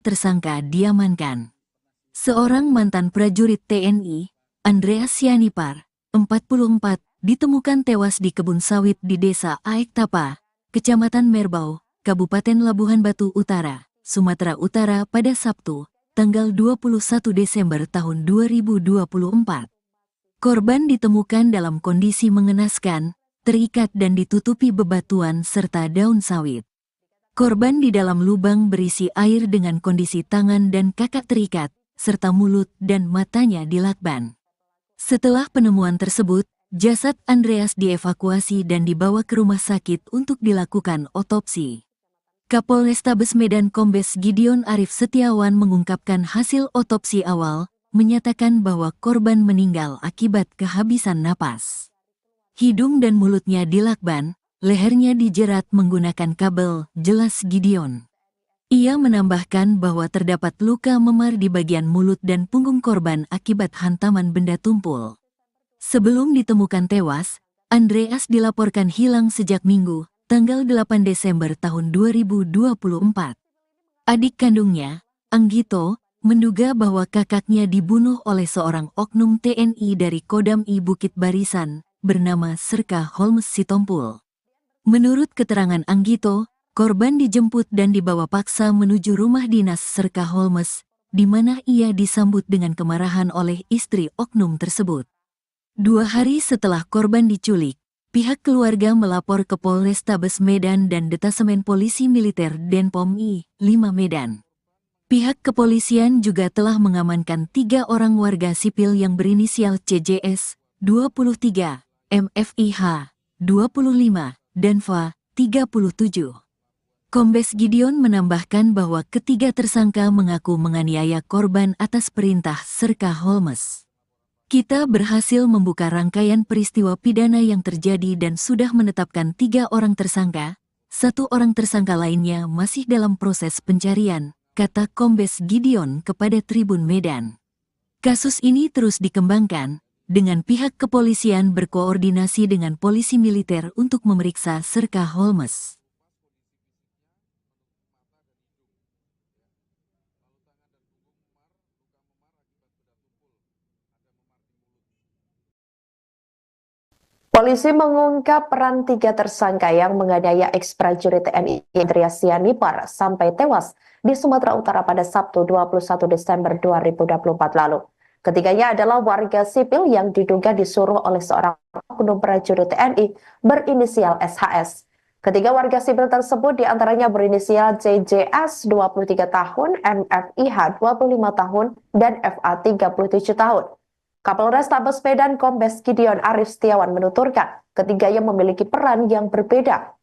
tersangka diamankan. Seorang mantan prajurit TNI, Andreas Sianipar, 44, ditemukan tewas di kebun sawit di Desa Aek Tapa, Kecamatan Merbau, Kabupaten Labuhan Batu Utara, Sumatera Utara pada Sabtu, tanggal 21 Desember tahun 2024. Korban ditemukan dalam kondisi mengenaskan, terikat dan ditutupi bebatuan serta daun sawit. Korban di dalam lubang berisi air dengan kondisi tangan dan kaki terikat, serta mulut dan matanya dilakban. Setelah penemuan tersebut, jasad Andreas dievakuasi dan dibawa ke rumah sakit untuk dilakukan otopsi. Kapolrestabes Medan Kombes Gideon Arif Setiawan mengungkapkan hasil otopsi awal, menyatakan bahwa korban meninggal akibat kehabisan napas. Hidung dan mulutnya dilakban, lehernya dijerat menggunakan kabel, jelas Gideon. Ia menambahkan bahwa terdapat luka memar di bagian mulut dan punggung korban akibat hantaman benda tumpul. Sebelum ditemukan tewas, Andreas dilaporkan hilang sejak Minggu, tanggal 8 Desember tahun 2024. Adik kandungnya, Anggito, menduga bahwa kakaknya dibunuh oleh seorang oknum TNI dari Kodam I Bukit Barisan, bernama Serka Holmes Sitompul. Menurut keterangan Anggito, korban dijemput dan dibawa paksa menuju rumah dinas Serka Holmes, di mana ia disambut dengan kemarahan oleh istri oknum tersebut. 2 hari setelah korban diculik, pihak keluarga melapor ke Polrestabes Medan dan Detasemen Polisi Militer Denpom I 5 Medan. Pihak kepolisian juga telah mengamankan 3 orang warga sipil yang berinisial CJS, 23, MFIH, 25, dan FA, 37. Kombes Gideon menambahkan bahwa ketiga tersangka mengaku menganiaya korban atas perintah Serka Holmes. Kita berhasil membuka rangkaian peristiwa pidana yang terjadi dan sudah menetapkan 3 orang tersangka, 1 orang tersangka lainnya masih dalam proses pencarian, kata Kombes Gideon kepada Tribun Medan. Kasus ini terus dikembangkan, dengan pihak kepolisian berkoordinasi dengan polisi militer untuk memeriksa Serka Holmes. Polisi mengungkap peran 3 tersangka yang menganiaya ex-prajurit TNI Andreas Sianipar sampai tewas di Sumatera Utara pada Sabtu 21 Desember 2024 lalu. Ketiganya adalah warga sipil yang diduga disuruh oleh seorang oknum prajurit TNI berinisial SHS. Ketiga warga sipil tersebut diantaranya berinisial CJS 23 tahun, MFIH 25 tahun, dan FA 37 tahun. Kapolrestabes Medan Kombes Gideon Arif Setiawan menuturkan ketiganya memiliki peran yang berbeda,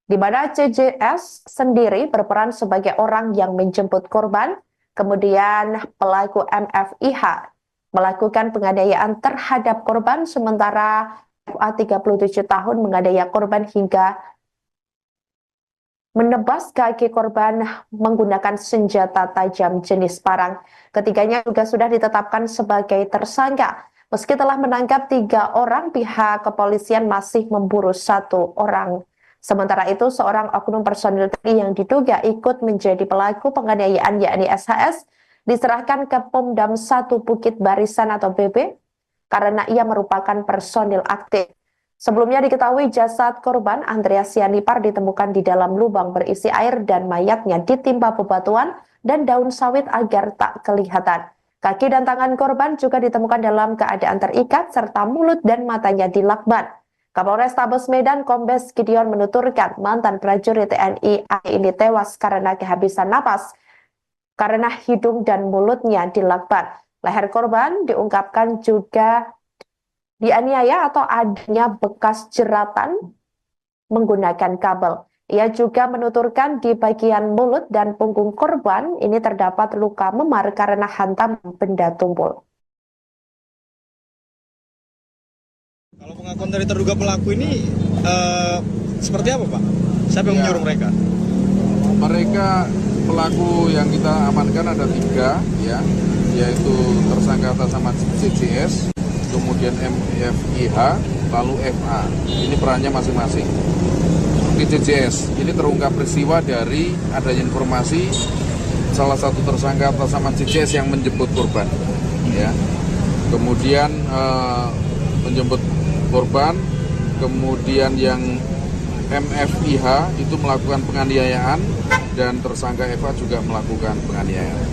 di mana CJS sendiri berperan sebagai orang yang menjemput korban, kemudian pelaku MFIH melakukan penganiayaan terhadap korban, sementara FA 37 tahun menganiaya korban hingga menebas kaki korban menggunakan senjata tajam jenis parang. Ketiganya juga sudah ditetapkan sebagai tersangka. Meski telah menangkap 3 orang, pihak kepolisian masih memburu 1 orang. Sementara itu, seorang oknum personil TNI yang diduga ikut menjadi pelaku penganiayaan yakni SHS diserahkan ke Pomdam 1 Bukit Barisan atau BB karena ia merupakan personil aktif. Sebelumnya diketahui jasad korban Andreas Sianipar ditemukan di dalam lubang berisi air dan mayatnya ditimpa bebatuan dan daun sawit agar tak kelihatan. Kaki dan tangan korban juga ditemukan dalam keadaan terikat serta mulut dan matanya dilakban. Kapolrestabes Medan Kombes Gideon menuturkan mantan prajurit TNI ini tewas karena kehabisan napas karena hidung dan mulutnya dilakban. Leher korban diungkapkan juga dianiaya atau adanya bekas jeratan menggunakan kabel. Ia juga menuturkan di bagian mulut dan punggung korban ini terdapat luka memar karena hantam benda tumpul. Kalau pengakuan dari terduga pelaku ini seperti apa, Pak? Siapa yang menyuruh mereka? Mereka pelaku yang kita amankan ada 3, ya, yaitu tersangka atas nama CJS, kemudian MFIH, lalu FA. Ini perannya masing-masing. Di CJS, ini terungkap peristiwa dari adanya informasi salah satu tersangka atas nama CCS yang menjemput korban, ya. Kemudian menjemput korban, kemudian yang MFIH itu melakukan penganiayaan dan tersangka Eva juga melakukan penganiayaan.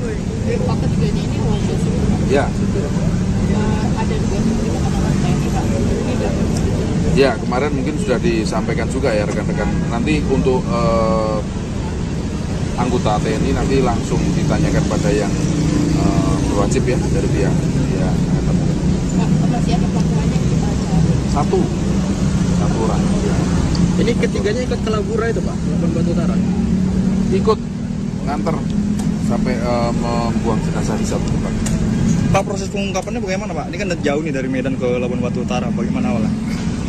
Pak, ketiganya ini warga sipil. Ya. Ada juga orang TNI, Pak. Ya, kemarin mungkin sudah disampaikan juga ya rekan-rekan. Nanti untuk anggota TNI nanti langsung ditanyakan pada yang berwajib ya dari pihak ya. Pak, masih ada pelakuannya kita Satu orang. Ya. Ini ketiganya ikut ke Labura itu Pak, Labuan Batu Utara. Ikut nganter sampai membuang jenazah di satu tempat. Pak, proses pengungkapannya bagaimana Pak? Ini kan jauh nih dari Medan ke Labuan Batu Utara, bagaimana awalnya?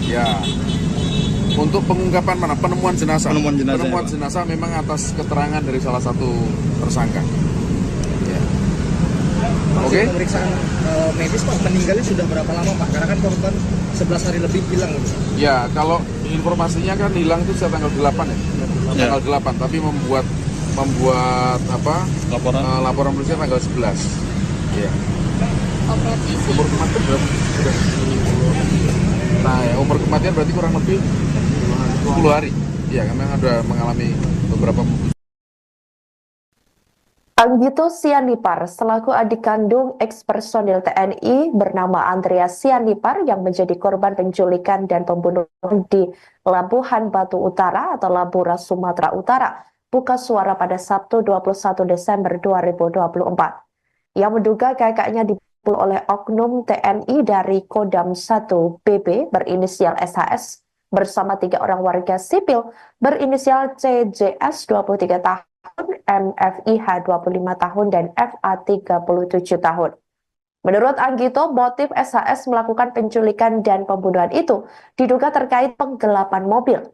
Ya, untuk pengungkapan mana? Penemuan jenazah. Penemuan jenazah, Penemuan ya, Pak. jenazah memang atas keterangan dari salah satu tersangka. Ya. Oke. Pemeriksaan medis Pak, meninggalnya sudah berapa lama Pak? Karena kan korban 11 hari lebih hilang. Ya, kalau informasinya kan hilang itu sejak tanggal 8 ya. Ya. Tanggal 8, tapi membuat apa? Laporan polisi tanggal 11. Ya. operasi Umur kematian berapa? Nah, ya, umur kematian berarti kurang lebih 10 hari. Ya, memang ada mengalami beberapa Anggito Sianipar selaku adik kandung ex-personil TNI bernama Andreas Sianipar yang menjadi korban penculikan dan pembunuhan di Labuhan Batu Utara atau Labura, Sumatera Utara buka suara pada Sabtu 21 Desember 2024. Ia menduga kakaknya dipukul oleh oknum TNI dari Kodam 1 BB berinisial SHS bersama 3 orang warga sipil berinisial CJS 23 tahun, MFIH 25 tahun, dan FA 37 tahun. Menurut Anggito, motif SHS melakukan penculikan dan pembunuhan itu diduga terkait penggelapan mobil.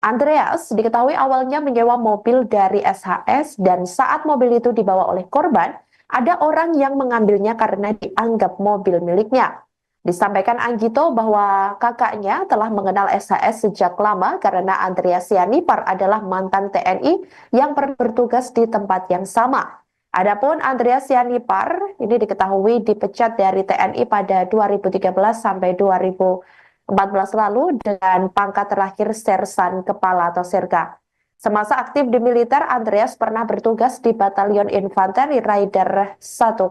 Andreas diketahui awalnya menyewa mobil dari SHS dan saat mobil itu dibawa oleh korban, ada orang yang mengambilnya karena dianggap mobil miliknya. Disampaikan Anggito bahwa kakaknya telah mengenal SHS sejak lama karena Andreas Sianipar adalah mantan TNI yang pernah bertugas di tempat yang sama. Adapun Andreas Sianipar ini diketahui dipecat dari TNI pada 2013 sampai 2014 lalu dengan pangkat terakhir Sersan Kepala atau Serka. Semasa aktif di militer, Andreas pernah bertugas di Batalion Infanteri Raider 100.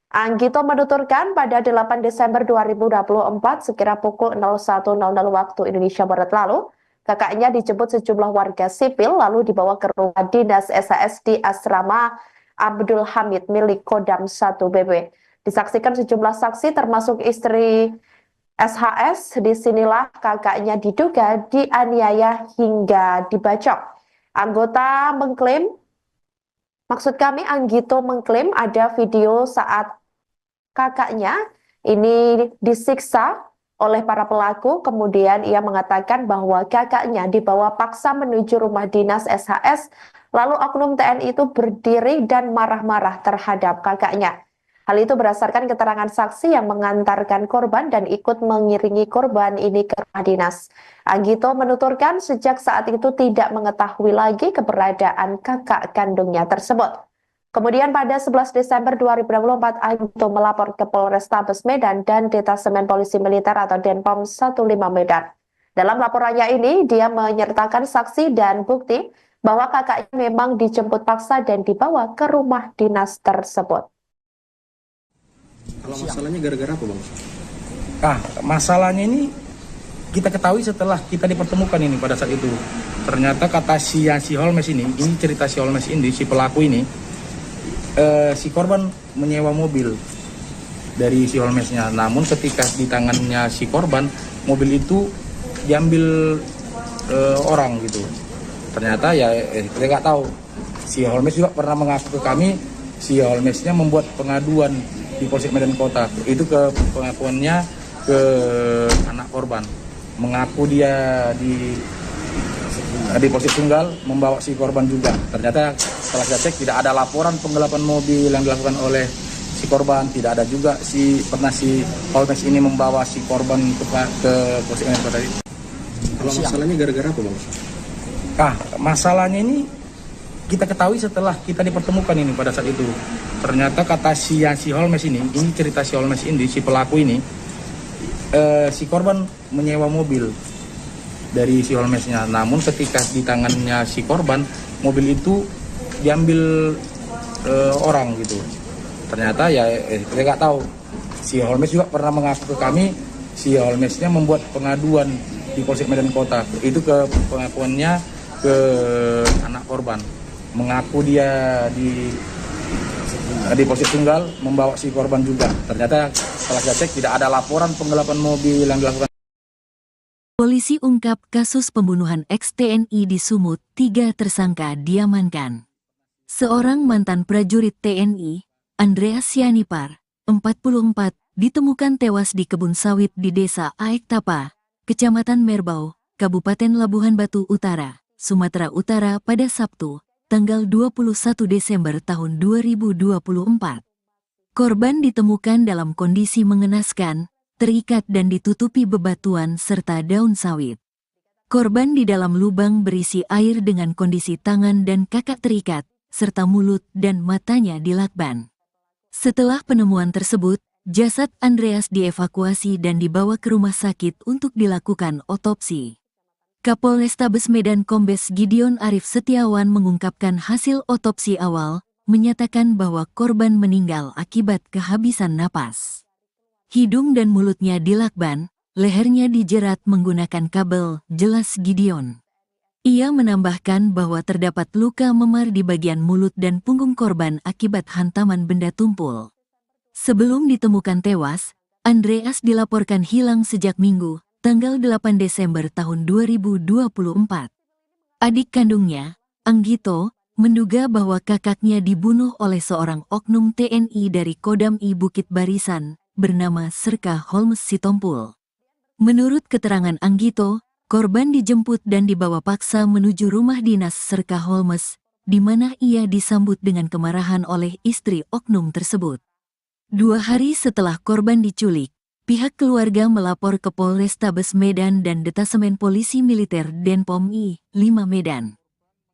Anggito menuturkan pada 8 Desember 2024 sekira pukul 01.00 waktu Indonesia Barat lalu, kakaknya dijemput sejumlah warga sipil lalu dibawa ke rumah dinas SHS di Asrama Abdul Hamid milik Kodam 1 BB. Disaksikan sejumlah saksi termasuk istri SHS, disinilah kakaknya diduga dianiaya hingga dibacok. Anggito mengklaim ada video saat kakaknya ini disiksa oleh para pelaku. Kemudian ia mengatakan bahwa kakaknya dibawa paksa menuju rumah dinas SHS, lalu oknum TNI itu berdiri dan marah-marah terhadap kakaknya. Hal itu berdasarkan keterangan saksi yang mengantarkan korban dan ikut mengiringi korban ini ke rumah dinas. Anggito menuturkan sejak saat itu tidak mengetahui lagi keberadaan kakak kandungnya tersebut. Kemudian pada 11 Desember 2024, Anggito melapor ke Polrestabes Medan dan Detasemen Polisi Militer atau Denpom 15 Medan. Dalam laporannya ini, dia menyertakan saksi dan bukti bahwa kakaknya memang dijemput paksa dan dibawa ke rumah dinas tersebut. Kalau masalahnya gara-gara apa Bang? Nah, masalahnya ini kita ketahui setelah kita dipertemukan ini pada saat itu. Ternyata kata si Holmes ini cerita si Holmes ini, si pelaku ini, si korban menyewa mobil dari si Holmesnya. Namun ketika di tangannya si korban, mobil itu diambil orang gitu. Ternyata ya kita nggak tahu. Si Holmes juga pernah mengaku ke kami, si Holmesnya membuat pengaduan di Polsek Medan Kota. Itu ke pengakuannya ke anak korban. Mengaku dia di Polsek Tunggal membawa si korban juga. Ternyata setelah kita cek tidak ada laporan penggelapan mobil yang dilakukan oleh si korban. Tidak ada juga pernah si Holmes ini membawa si korban ke Polsek Medan Kota. Kalau masalahnya gara-gara apa Bang? Nah, masalahnya ini kita ketahui setelah kita dipertemukan ini pada saat itu. Ternyata kata si Holmes ini cerita si Holmes ini, si pelaku ini, si korban menyewa mobil dari si Holmesnya. Namun ketika di tangannya si korban, mobil itu diambil orang gitu. Ternyata ya kita nggak tahu. Si Holmes juga pernah mengaku ke kami, si Holmesnya membuat pengaduan di Polsek Medan Kota. Itu ke pengakuannya ke anak korban. Mengaku dia di Polsek Tunggal membawa si korban juga. Ternyata setelah saya cek tidak ada laporan penggelapan mobil yang dilakukan. Polisi ungkap kasus pembunuhan ex-TNI di Sumut, 3 tersangka diamankan. Seorang mantan prajurit TNI, Andreas Sianipar, 44, ditemukan tewas di kebun sawit di Desa Aek Tapa, Kecamatan Merbau, Kabupaten Labuhan Batu Utara, Sumatera Utara pada Sabtu, tanggal 21 Desember tahun 2024. Korban ditemukan dalam kondisi mengenaskan, terikat dan ditutupi bebatuan serta daun sawit. Korban di dalam lubang berisi air dengan kondisi tangan dan kaki terikat, serta mulut dan matanya dilakban. Setelah penemuan tersebut, jasad Andreas dievakuasi dan dibawa ke rumah sakit untuk dilakukan otopsi. Kapolrestabes Medan Kombes Gideon Arif Setiawan mengungkapkan hasil otopsi awal, menyatakan bahwa korban meninggal akibat kehabisan napas. Hidung dan mulutnya dilakban, lehernya dijerat menggunakan kabel, jelas Gideon. Ia menambahkan bahwa terdapat luka memar di bagian mulut dan punggung korban akibat hantaman benda tumpul. Sebelum ditemukan tewas, Andreas dilaporkan hilang sejak Minggu, tanggal 8 Desember tahun 2024. Adik kandungnya, Anggito, menduga bahwa kakaknya dibunuh oleh seorang oknum TNI dari Kodam I Bukit Barisan, bernama Serka Holmes Sitompul. Menurut keterangan Anggito, korban dijemput dan dibawa paksa menuju rumah dinas Serka Holmes, di mana ia disambut dengan kemarahan oleh istri oknum tersebut. 2 hari setelah korban diculik, pihak keluarga melapor ke Polrestabes Medan dan Detasemen Polisi Militer Denpom I, 5 Medan.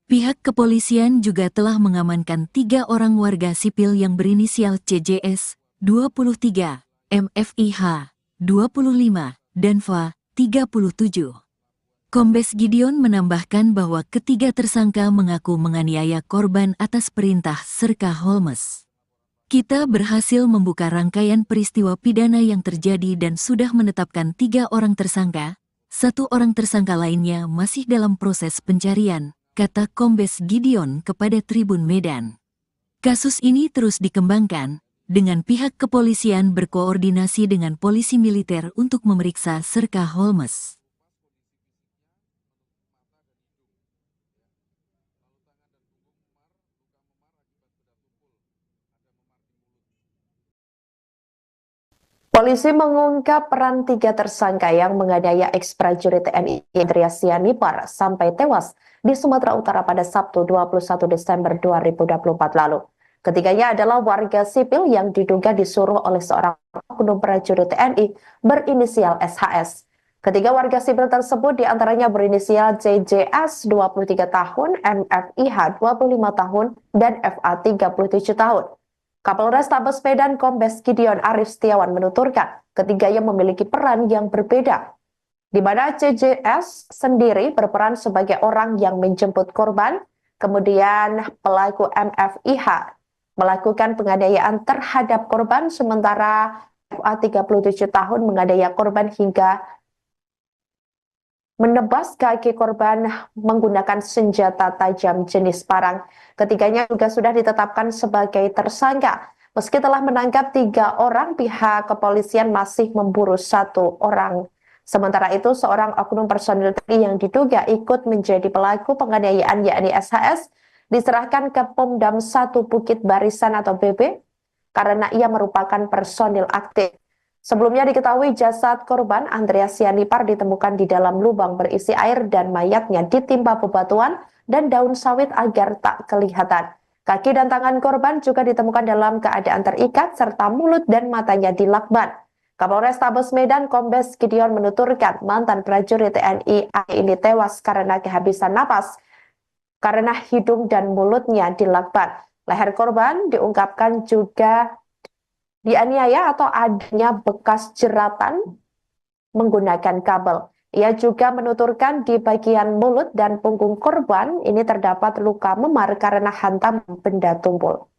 Pihak kepolisian juga telah mengamankan 3 orang warga sipil yang berinisial CJS, 23, MFIH, 25, dan FA, 37. Kombes Gideon menambahkan bahwa ketiga tersangka mengaku menganiaya korban atas perintah Serka Holmes. Kita berhasil membuka rangkaian peristiwa pidana yang terjadi dan sudah menetapkan 3 orang tersangka, 1 orang tersangka lainnya masih dalam proses pencarian, kata Kombes Gideon kepada Tribun Medan. Kasus ini terus dikembangkan, dengan pihak kepolisian berkoordinasi dengan polisi militer untuk memeriksa Serka Holmes. Polisi mengungkap peran 3 tersangka yang menganiaya ex-prajurit TNI Andreas Sianipar sampai tewas di Sumatera Utara pada Sabtu 21 Desember 2024 lalu. Ketiganya adalah warga sipil yang diduga disuruh oleh seorang oknum prajurit TNI berinisial SHS. Ketiga warga sipil tersebut diantaranya berinisial JJS 23 tahun, MFIH 25 tahun, dan FA 37 tahun. Kapolrestabes Medan Kombes Gideon Arif Setiawan menuturkan ketiganya memiliki peran yang berbeda, di mana CJS sendiri berperan sebagai orang yang menjemput korban, kemudian pelaku MFIH melakukan penganiayaan terhadap korban, sementara FA 37 tahun menganiaya korban hingga menebas kaki korban menggunakan senjata tajam jenis parang. Ketiganya juga sudah ditetapkan sebagai tersangka. Meski telah menangkap 3 orang, pihak kepolisian masih memburu 1 orang. Sementara itu, seorang oknum personil TNI yang diduga ikut menjadi pelaku penganiayaan yakni SHS diserahkan ke Pomdam 1 Bukit Barisan atau BB karena ia merupakan personil aktif. Sebelumnya diketahui jasad korban Andreas Sianipar ditemukan di dalam lubang berisi air dan mayatnya ditimpa bebatuan dan daun sawit agar tak kelihatan. Kaki dan tangan korban juga ditemukan dalam keadaan terikat serta mulut dan matanya dilakban. Kapolrestabes Medan Kombes Gideon menuturkan mantan prajurit TNI ini tewas karena kehabisan napas. karena hidung dan mulutnya dilakban. Leher korban diungkapkan juga dianiaya atau adanya bekas jeratan menggunakan kabel. Ia juga menuturkan di bagian mulut dan punggung korban ini terdapat luka memar karena hantam benda tumpul.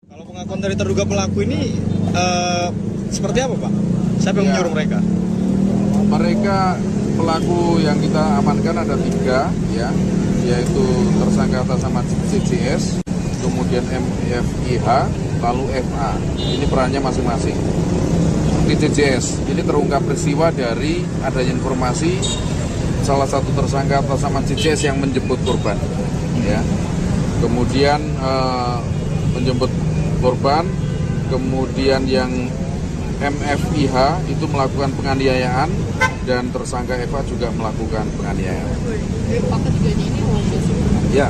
Kalau pengakuan dari terduga pelaku ini seperti apa, Pak? Siapa yang menyuruh mereka? Mereka pelaku yang kita amankan ada 3, ya, yaitu tersangka atas nama CCS, kemudian MFIH, lalu FA. Ini perannya masing-masing. Di CCS, ini terungkap peristiwa dari adanya informasi salah satu tersangka atas nama CCS yang menjemput korban, ya. Kemudian menjemput korban, kemudian yang MFIH itu melakukan penganiayaan dan tersangka FA juga melakukan penganiayaan. Pak, ketiganya ini warga sipil. Ya.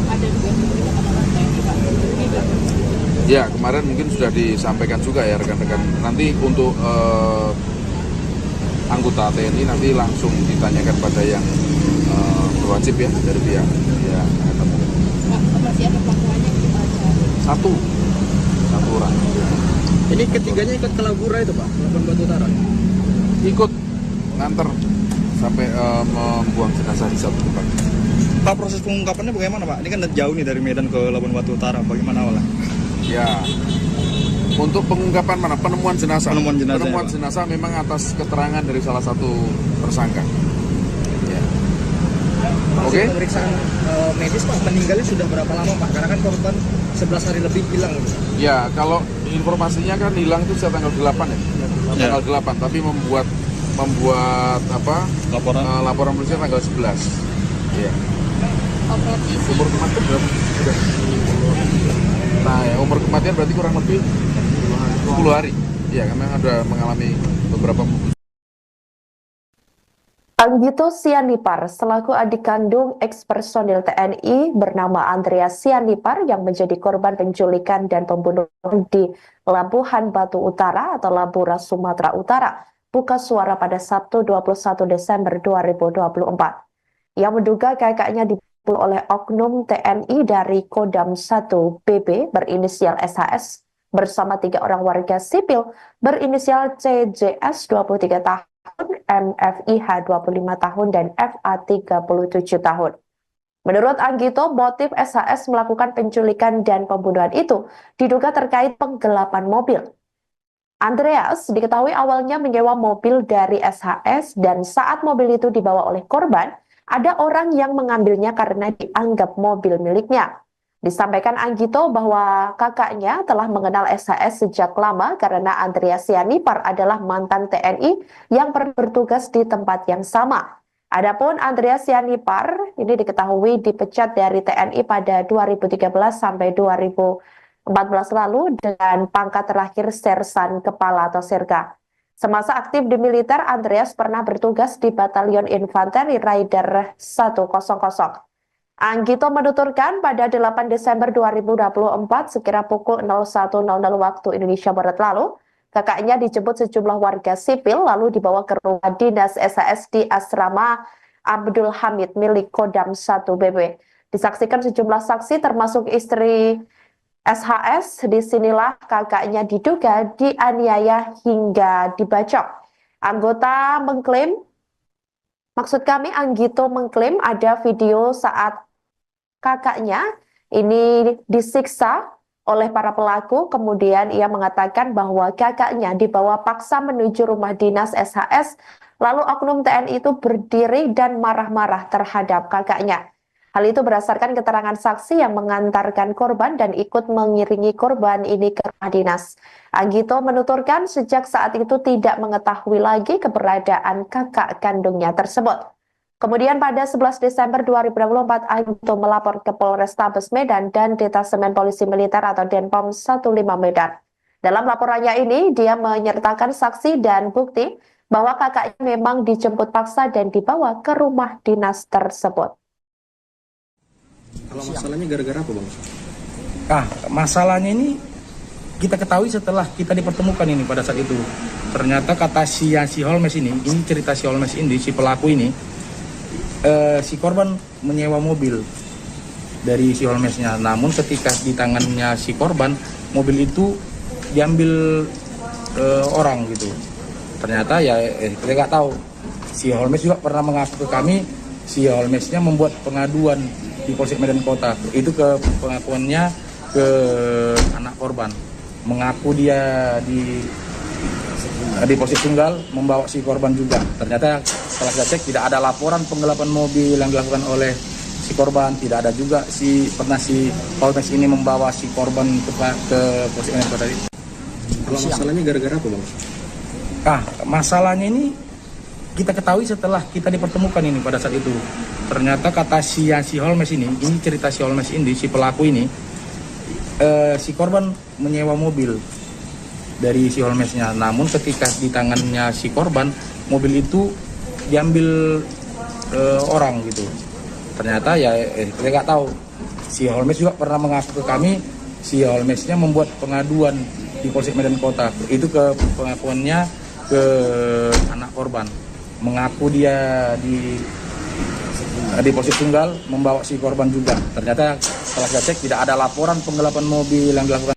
Ada juga TNI, Pak. Ya, kemarin mungkin sudah disampaikan juga ya rekan-rekan. Nanti untuk anggota TNI nanti langsung ditanyakan pada yang berwajib ya dari pihak. Ya. Pak, masih ada pelakuannya kita cari. Satu orang. Ini ketiganya ikut ke Labura itu, Pak? Labuan Batu Utara? Ikut nganter sampai membuang jenazah di satu tempat. Pak, proses pengungkapannya bagaimana, Pak? Ini kan jauh nih dari Medan ke Labuan Batu Utara. Bagaimana awalnya? Ya, untuk pengungkapan mana? Penemuan jenazah. Penemuan jenazah, Penemuan ya, Pak. jenazah memang atas keterangan dari salah satu tersangka. Ya. Oke. Pemeriksaan medis, Pak, meninggalnya sudah berapa lama, Pak? Karena kan korban 11 hari lebih hilang. Ya, kalau informasinya kan hilang itu sejak tanggal 8 ya. Tanggal 8, tapi membuat apa? Laporan polisi tanggal 11. Ya. Umur kematian berapa? Sudah. Nah, ya, umur kematian berarti kurang lebih 10 hari. Ya, memang ada mengalami beberapa. Anggito Sianipar selaku adik kandung ex-personil TNI bernama Andreas Sianipar yang menjadi korban penculikan dan pembunuhan di Labuhan Batu Utara atau Labura, Sumatera Utara, buka suara pada Sabtu 21 Desember 2024. Ia menduga kakaknya dipukul oleh oknum TNI dari Kodam 1 BB berinisial SHS bersama 3 orang warga sipil berinisial CJS 23 tahun, MFIH 25 tahun, dan FA 37 tahun. Menurut Anggito, motif SHS melakukan penculikan dan pembunuhan itu diduga terkait penggelapan mobil. Andreas diketahui awalnya menyewa mobil dari SHS dan saat mobil itu dibawa oleh korban, ada orang yang mengambilnya karena dianggap mobil miliknya. Disampaikan Anggito bahwa kakaknya telah mengenal SHS sejak lama karena Andreas Sianipar adalah mantan TNI yang pernah bertugas di tempat yang sama. Adapun Andreas Sianipar ini diketahui dipecat dari TNI pada 2013 sampai 2014 lalu dengan pangkat terakhir Sersan Kepala atau Serka. Semasa aktif di militer, Andreas pernah bertugas di Batalion Infanteri Raider 100. Anggito menuturkan pada 8 Desember 2024 sekira pukul 01.00 waktu Indonesia Barat lalu, kakaknya dijemput sejumlah warga sipil lalu dibawa ke rumah dinas SHS di Asrama Abdul Hamid milik Kodam 1 BB. Disaksikan sejumlah saksi termasuk istri SHS, disinilah kakaknya diduga dianiaya hingga dibacok. Anggito mengklaim ada video saat kakaknya ini disiksa oleh para pelaku, kemudian ia mengatakan bahwa kakaknya dibawa paksa menuju rumah dinas SHS, lalu oknum TNI itu berdiri dan marah-marah terhadap kakaknya. Hal itu berdasarkan keterangan saksi yang mengantarkan korban dan ikut mengiringi korban ini ke rumah dinas. Anggito menuturkan sejak saat itu tidak mengetahui lagi keberadaan kakak kandungnya tersebut. Kemudian pada 11 Desember 2024, Anggito melapor ke Polrestabes Medan dan Detasemen Polisi Militer atau Denpom 15 Medan. Dalam laporannya ini, dia menyertakan saksi dan bukti bahwa kakaknya memang dijemput paksa dan dibawa ke rumah dinas tersebut. Kalau masalahnya gara-gara apa, Bang? Nah, masalahnya ini kita ketahui setelah kita dipertemukan ini pada saat itu. Ternyata kata si Holmes ini cerita si Holmes ini, si pelaku ini, si korban menyewa mobil dari si Holmesnya. Namun ketika di tangannya si korban, mobil itu diambil orang gitu. Ternyata ya kita nggak tahu. Si Holmes juga pernah mengaku ke kami, si Holmesnya membuat pengaduan di Polsek Medan Kota. Itu ke pengakuannya ke anak korban. Mengaku dia di Polsek Tunggal membawa si korban juga. Ternyata setelah kita cek tidak ada laporan penggelapan mobil yang dilakukan oleh si korban, tidak ada juga si Holmes ini membawa si korban ke Polsek Medan Kota. Kalau masalahnya gara-gara apa, Bang? Masalahnya ini kita ketahui setelah kita dipertemukan ini pada saat itu. Ternyata kata si Holmes ini cerita si Holmes ini, si pelaku ini, si korban menyewa mobil dari si Holmesnya. Namun ketika di tangannya si korban, mobil itu diambil orang gitu. Ternyata ya kita nggak tahu. Si Holmes juga pernah mengaku ke kami, si Holmesnya membuat pengaduan di Polsek Medan Kota. Itu ke pengakuannya ke anak korban. Mengaku dia di Polsek Tunggal membawa si korban juga. Ternyata setelah kita cek tidak ada laporan penggelapan mobil yang dilakukan.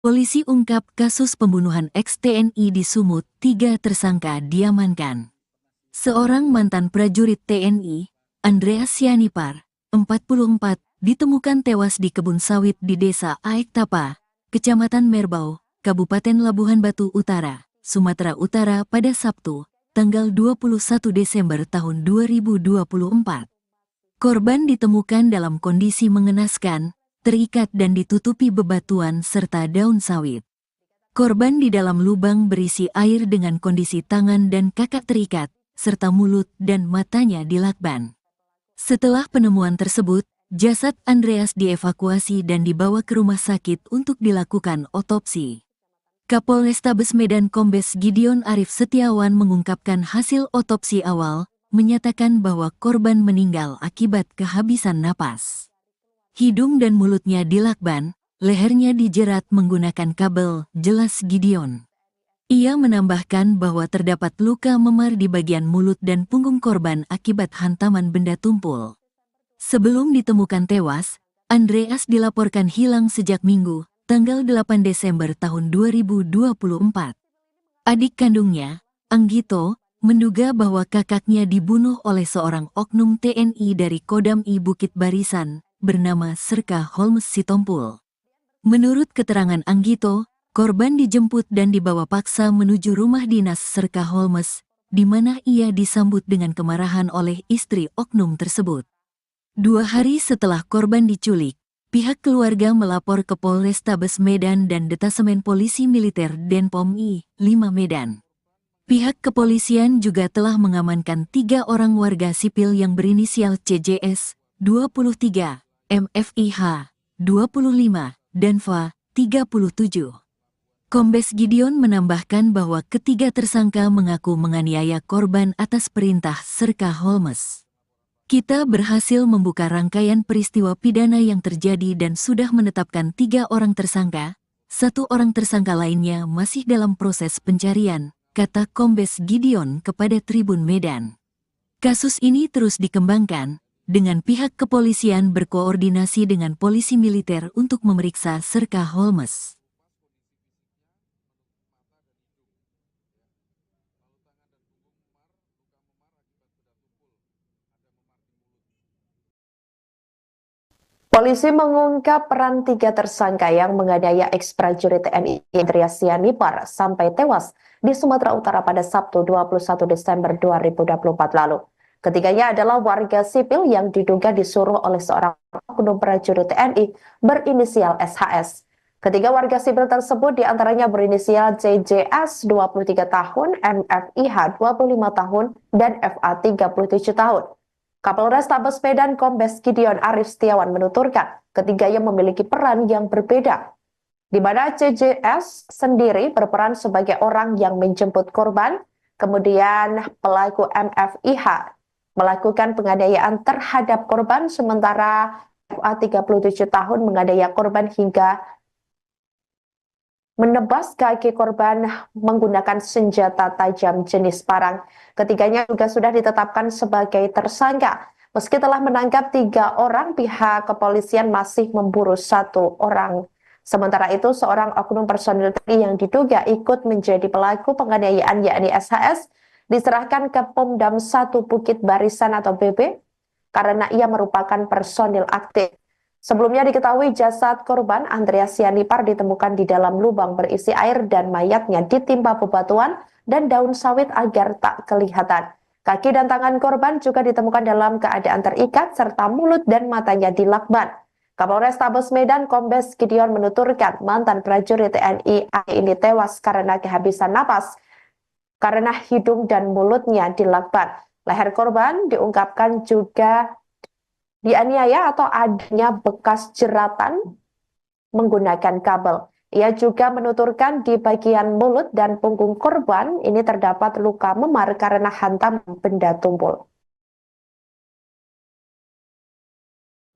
Polisi ungkap kasus pembunuhan ex-TNI di Sumut, 3 tersangka diamankan. Seorang mantan prajurit TNI, Andreas Sianipar, 44, ditemukan tewas di kebun sawit di Desa Aektapa, Kecamatan Merbau, Kabupaten Labuhan Batu Utara, Sumatera Utara pada Sabtu, tanggal 21 Desember tahun 2024. Korban ditemukan dalam kondisi mengenaskan, terikat dan ditutupi bebatuan serta daun sawit. Korban di dalam lubang berisi air dengan kondisi tangan dan kakak terikat, serta mulut dan matanya dilakban. Setelah penemuan tersebut, jasad Andreas dievakuasi dan dibawa ke rumah sakit untuk dilakukan otopsi. Kapolrestabes Medan Kombes Gideon Arif Setiawan mengungkapkan hasil otopsi awal, menyatakan bahwa korban meninggal akibat kehabisan napas. Hidung dan mulutnya dilakban, lehernya dijerat menggunakan kabel, jelas Gideon. Ia menambahkan bahwa terdapat luka memar di bagian mulut dan punggung korban akibat hantaman benda tumpul. Sebelum ditemukan tewas, Andreas dilaporkan hilang sejak Minggu, tanggal 8 Desember tahun 2024. Adik kandungnya, Anggito, menduga bahwa kakaknya dibunuh oleh seorang oknum TNI dari Kodam I Bukit Barisan, bernama Serka Holmes Sitompul. Menurut keterangan Anggito, korban dijemput dan dibawa paksa menuju rumah dinas Serka Holmes, di mana ia disambut dengan kemarahan oleh istri oknum tersebut. 2 hari setelah korban diculik, pihak keluarga melapor ke Polrestabes Medan dan Detasemen Polisi Militer Denpom I-5 Medan. Pihak kepolisian juga telah mengamankan 3 orang warga sipil yang berinisial CJS, 23, MFIH, 25, dan FA, 37. Kombes Gideon menambahkan bahwa ketiga tersangka mengaku menganiaya korban atas perintah Serka Holmes. Kita berhasil membuka rangkaian peristiwa pidana yang terjadi dan sudah menetapkan 3 orang tersangka, 1 orang tersangka lainnya masih dalam proses pencarian, kata Kombes Gideon kepada Tribun Medan. Kasus ini terus dikembangkan, dengan pihak kepolisian berkoordinasi dengan polisi militer untuk memeriksa Serka Holmes. Polisi mengungkap peran 3 tersangka yang menganiaya ex-prajurit TNI Andreas Sianipar sampai tewas di Sumatera Utara pada Sabtu 21 Desember 2024 lalu. Ketiganya adalah warga sipil yang diduga disuruh oleh seorang oknum prajurit TNI berinisial SHS. Ketiga warga sipil tersebut diantaranya berinisial CJS 23 tahun, MFIH 25 tahun, dan FA 37 tahun. Kapolrestabes Medan Kombes Gideon Arif Setiawan menuturkan ketiganya memiliki peran yang berbeda, di mana CJS sendiri berperan sebagai orang yang menjemput korban, kemudian pelaku MFIH melakukan penganiayaan terhadap korban, sementara FA 37 tahun menganiaya korban hingga menebas kaki korban menggunakan senjata tajam jenis parang. Ketiganya juga sudah ditetapkan sebagai tersangka. Meski telah menangkap 3 orang, pihak kepolisian masih memburu 1 orang. Sementara itu, seorang oknum personil TNI yang diduga ikut menjadi pelaku penganiayaan yakni SHS diserahkan ke Pomdam 1 Bukit Barisan atau BB karena ia merupakan personil aktif. Sebelumnya diketahui jasad korban Andreas Sianipar ditemukan di dalam lubang berisi air dan mayatnya ditimpa bebatuan dan daun sawit agar tak kelihatan. Kaki dan tangan korban juga ditemukan dalam keadaan terikat serta mulut dan matanya dilakban. Kapolrestabes Medan Kombes Gideon menuturkan mantan prajurit TNI ini tewas karena kehabisan napas karena hidung dan mulutnya dilakban. Leher korban diungkapkan juga dianiaya atau adanya bekas jeratan menggunakan kabel. Ia juga menuturkan di bagian mulut dan punggung korban ini terdapat luka memar karena hantam benda tumpul.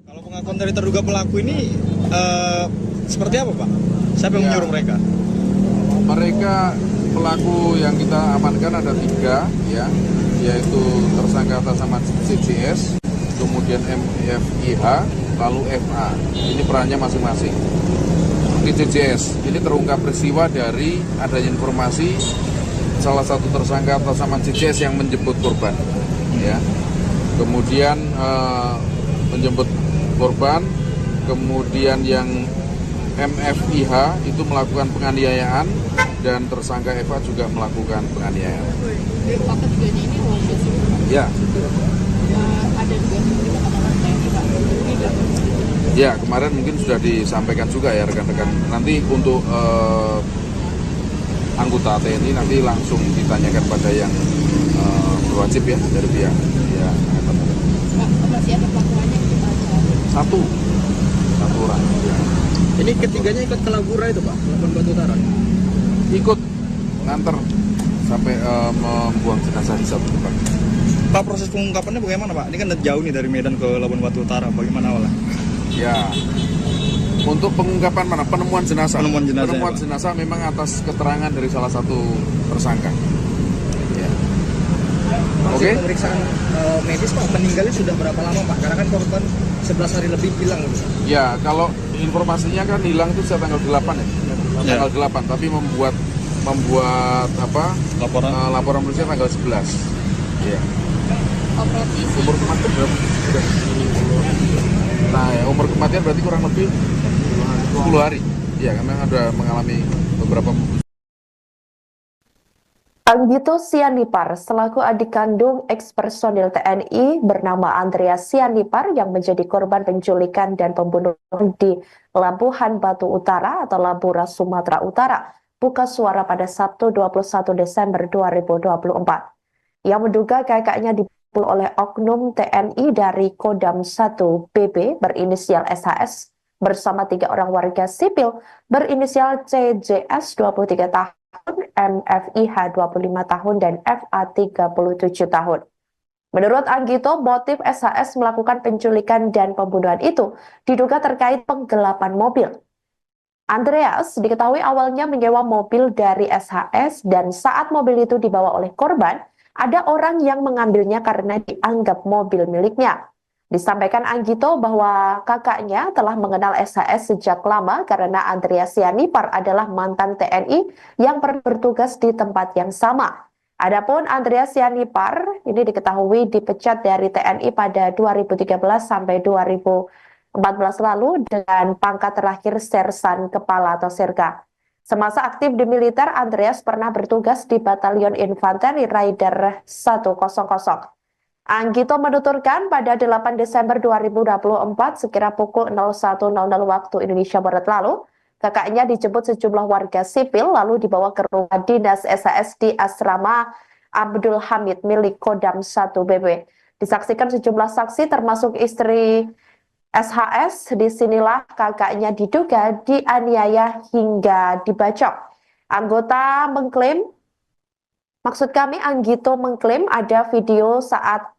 Kalau pengakuan dari terduga pelaku ini seperti apa, Pak? Siapa yang menyuruh mereka? Mereka pelaku yang kita amankan ada 3, ya, yaitu tersangka atas nama CCS, kemudian MFIH, lalu FA. Ini perannya masing-masing. Di CCS, ini terungkap peristiwa dari adanya informasi salah satu tersangka atas nama CCS yang menjemput korban. Ya. Kemudian menjemput korban, kemudian yang MFIH itu melakukan penganiayaan dan tersangka FA juga melakukan penganiayaan. Fakta tiganya ini homeless. Ya. Ada juga orang TNI, Pak. Ya, kemarin mungkin sudah disampaikan juga ya rekan-rekan. Nanti untuk anggota TNI nanti langsung ditanyakan pada yang berwajib ya dari pihak. Ya, Pak, masih ada pelakuannya kita satu orang. Ya. Ini ketiganya ikut ke Labura itu, Pak, Labuan Batu Utara. Ikut nganter sampai membuang jenazah di satu tempat. Pak, proses pengungkapannya bagaimana, Pak? Ini kan jauh nih dari Medan ke Labuan Batu Utara. Bagaimana awalnya? Ya, untuk pengungkapan mana? Penemuan jenazah. Penemuan jenazah, Penemuan ya, jenazah memang atas keterangan dari salah satu tersangka. Ya. Oke. Pemeriksaan medis, Pak, meninggalnya sudah berapa lama, Pak? Karena kan korban 11 hari lebih hilang. Ya, kalau informasinya kan hilang itu sejak tanggal 8 ya. Tanggal 8, tapi membuat apa? Laporan polisi tanggal 11. Ya. operasi Umur kematian berapa? Nah, ya, umur kematian berarti kurang lebih 10 hari. Ya, karena ada mengalami beberapa. Anggito Sianipar selaku adik kandung ex-personil TNI bernama Andreas Sianipar yang menjadi korban penculikan dan pembunuhan di Labuhan Batu Utara atau Labura, Sumatera Utara, buka suara pada Sabtu 21 Desember 2024. Ia menduga kakaknya dipukul oleh oknum TNI dari Kodam 1 BB berinisial SHS bersama 3 orang warga sipil berinisial CJS 23 tahun, MFIH 25 tahun, dan FA 37 tahun. Menurut Anggito, motif SHS melakukan penculikan dan pembunuhan itu diduga terkait penggelapan mobil. Andreas diketahui awalnya menyewa mobil dari SHS dan saat mobil itu dibawa oleh korban, ada orang yang mengambilnya karena dianggap mobil miliknya. Disampaikan Anggito bahwa kakaknya telah mengenal SHS sejak lama karena Andreas Sianipar adalah mantan TNI yang pernah bertugas di tempat yang sama. Adapun Andreas Sianipar ini diketahui dipecat dari TNI pada 2013 sampai 2014 lalu dengan pangkat terakhir sersan kepala atau serka. Semasa aktif di militer, Andreas pernah bertugas di Batalion Infanteri Raider 100. Anggito menuturkan pada 8 Desember 2024 sekira pukul 01.00 waktu Indonesia Barat lalu, kakaknya dijemput sejumlah warga sipil lalu dibawa ke rumah dinas SHS di Asrama Abdul Hamid milik Kodam 1 BB. Disaksikan sejumlah saksi termasuk istri SHS, disinilah kakaknya diduga dianiaya hingga dibacok. Anggito mengklaim ada video saat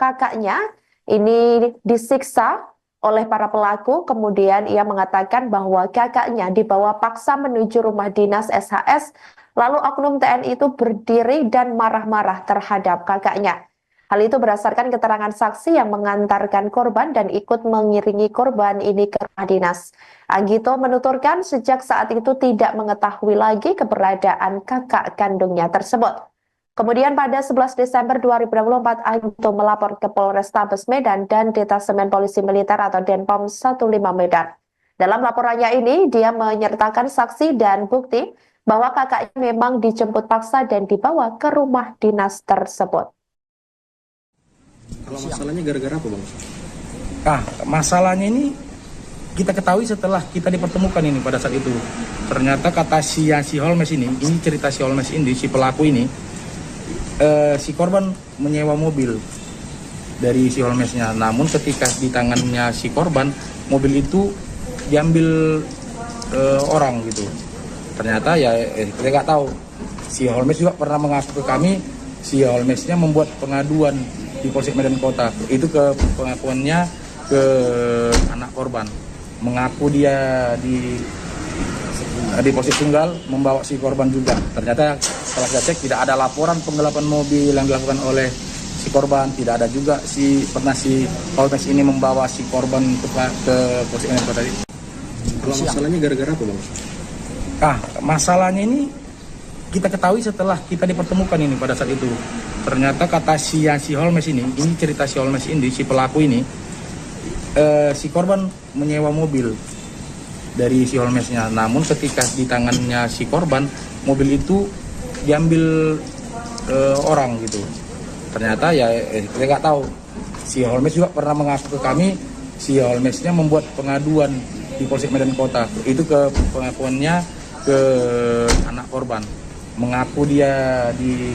kakaknya ini disiksa oleh para pelaku. Kemudian ia mengatakan bahwa kakaknya dibawa paksa menuju rumah dinas SHS, lalu oknum TNI itu berdiri dan marah-marah terhadap kakaknya. Hal itu berdasarkan keterangan saksi yang mengantarkan korban dan ikut mengiringi korban ini ke rumah dinas. Anggito menuturkan sejak saat itu tidak mengetahui lagi keberadaan kakak kandungnya tersebut. Kemudian pada 11 Desember 2024, Anggito melapor ke Polrestabes Medan dan Detasemen Polisi Militer atau Denpom 15 Medan. Dalam laporannya ini, dia menyertakan saksi dan bukti bahwa kakaknya memang dijemput paksa dan dibawa ke rumah dinas tersebut. Kalau masalahnya gara-gara apa, Bang? Nah, masalahnya ini kita ketahui setelah kita dipertemukan ini pada saat itu. Ternyata kata si Holmes ini cerita si Holmes ini, si pelaku ini, si korban menyewa mobil dari si Holmesnya. Namun ketika di tangannya si korban, mobil itu diambil orang gitu. Ternyata ya kita nggak tahu. Si Holmes juga pernah mengaku ke kami, si Holmesnya membuat pengaduan di Polsek Medan Kota. Itu ke pengakuannya ke anak korban. Mengaku dia di Polsek Tunggal membawa si korban juga. Ternyata setelah kita cek tidak ada laporan penggelapan mobil yang dilakukan oleh si korban. Tidak ada juga si Holmes ini membawa si korban ke Polsek Medan Kota. Kalau masalahnya gara-gara apa, Bang? Nah, masalahnya ini kita ketahui setelah kita dipertemukan ini pada saat itu. Ternyata kata si Holmes ini cerita si Holmes ini, si pelaku ini, si korban menyewa mobil dari si Holmesnya. Namun ketika di tangannya si korban, mobil itu diambil orang gitu. Ternyata ya kita nggak tahu. Si Holmes juga pernah mengaku ke kami, si Holmesnya membuat pengaduan di Polsek Medan Kota. Itu ke pengakuannya ke anak korban. Mengaku dia di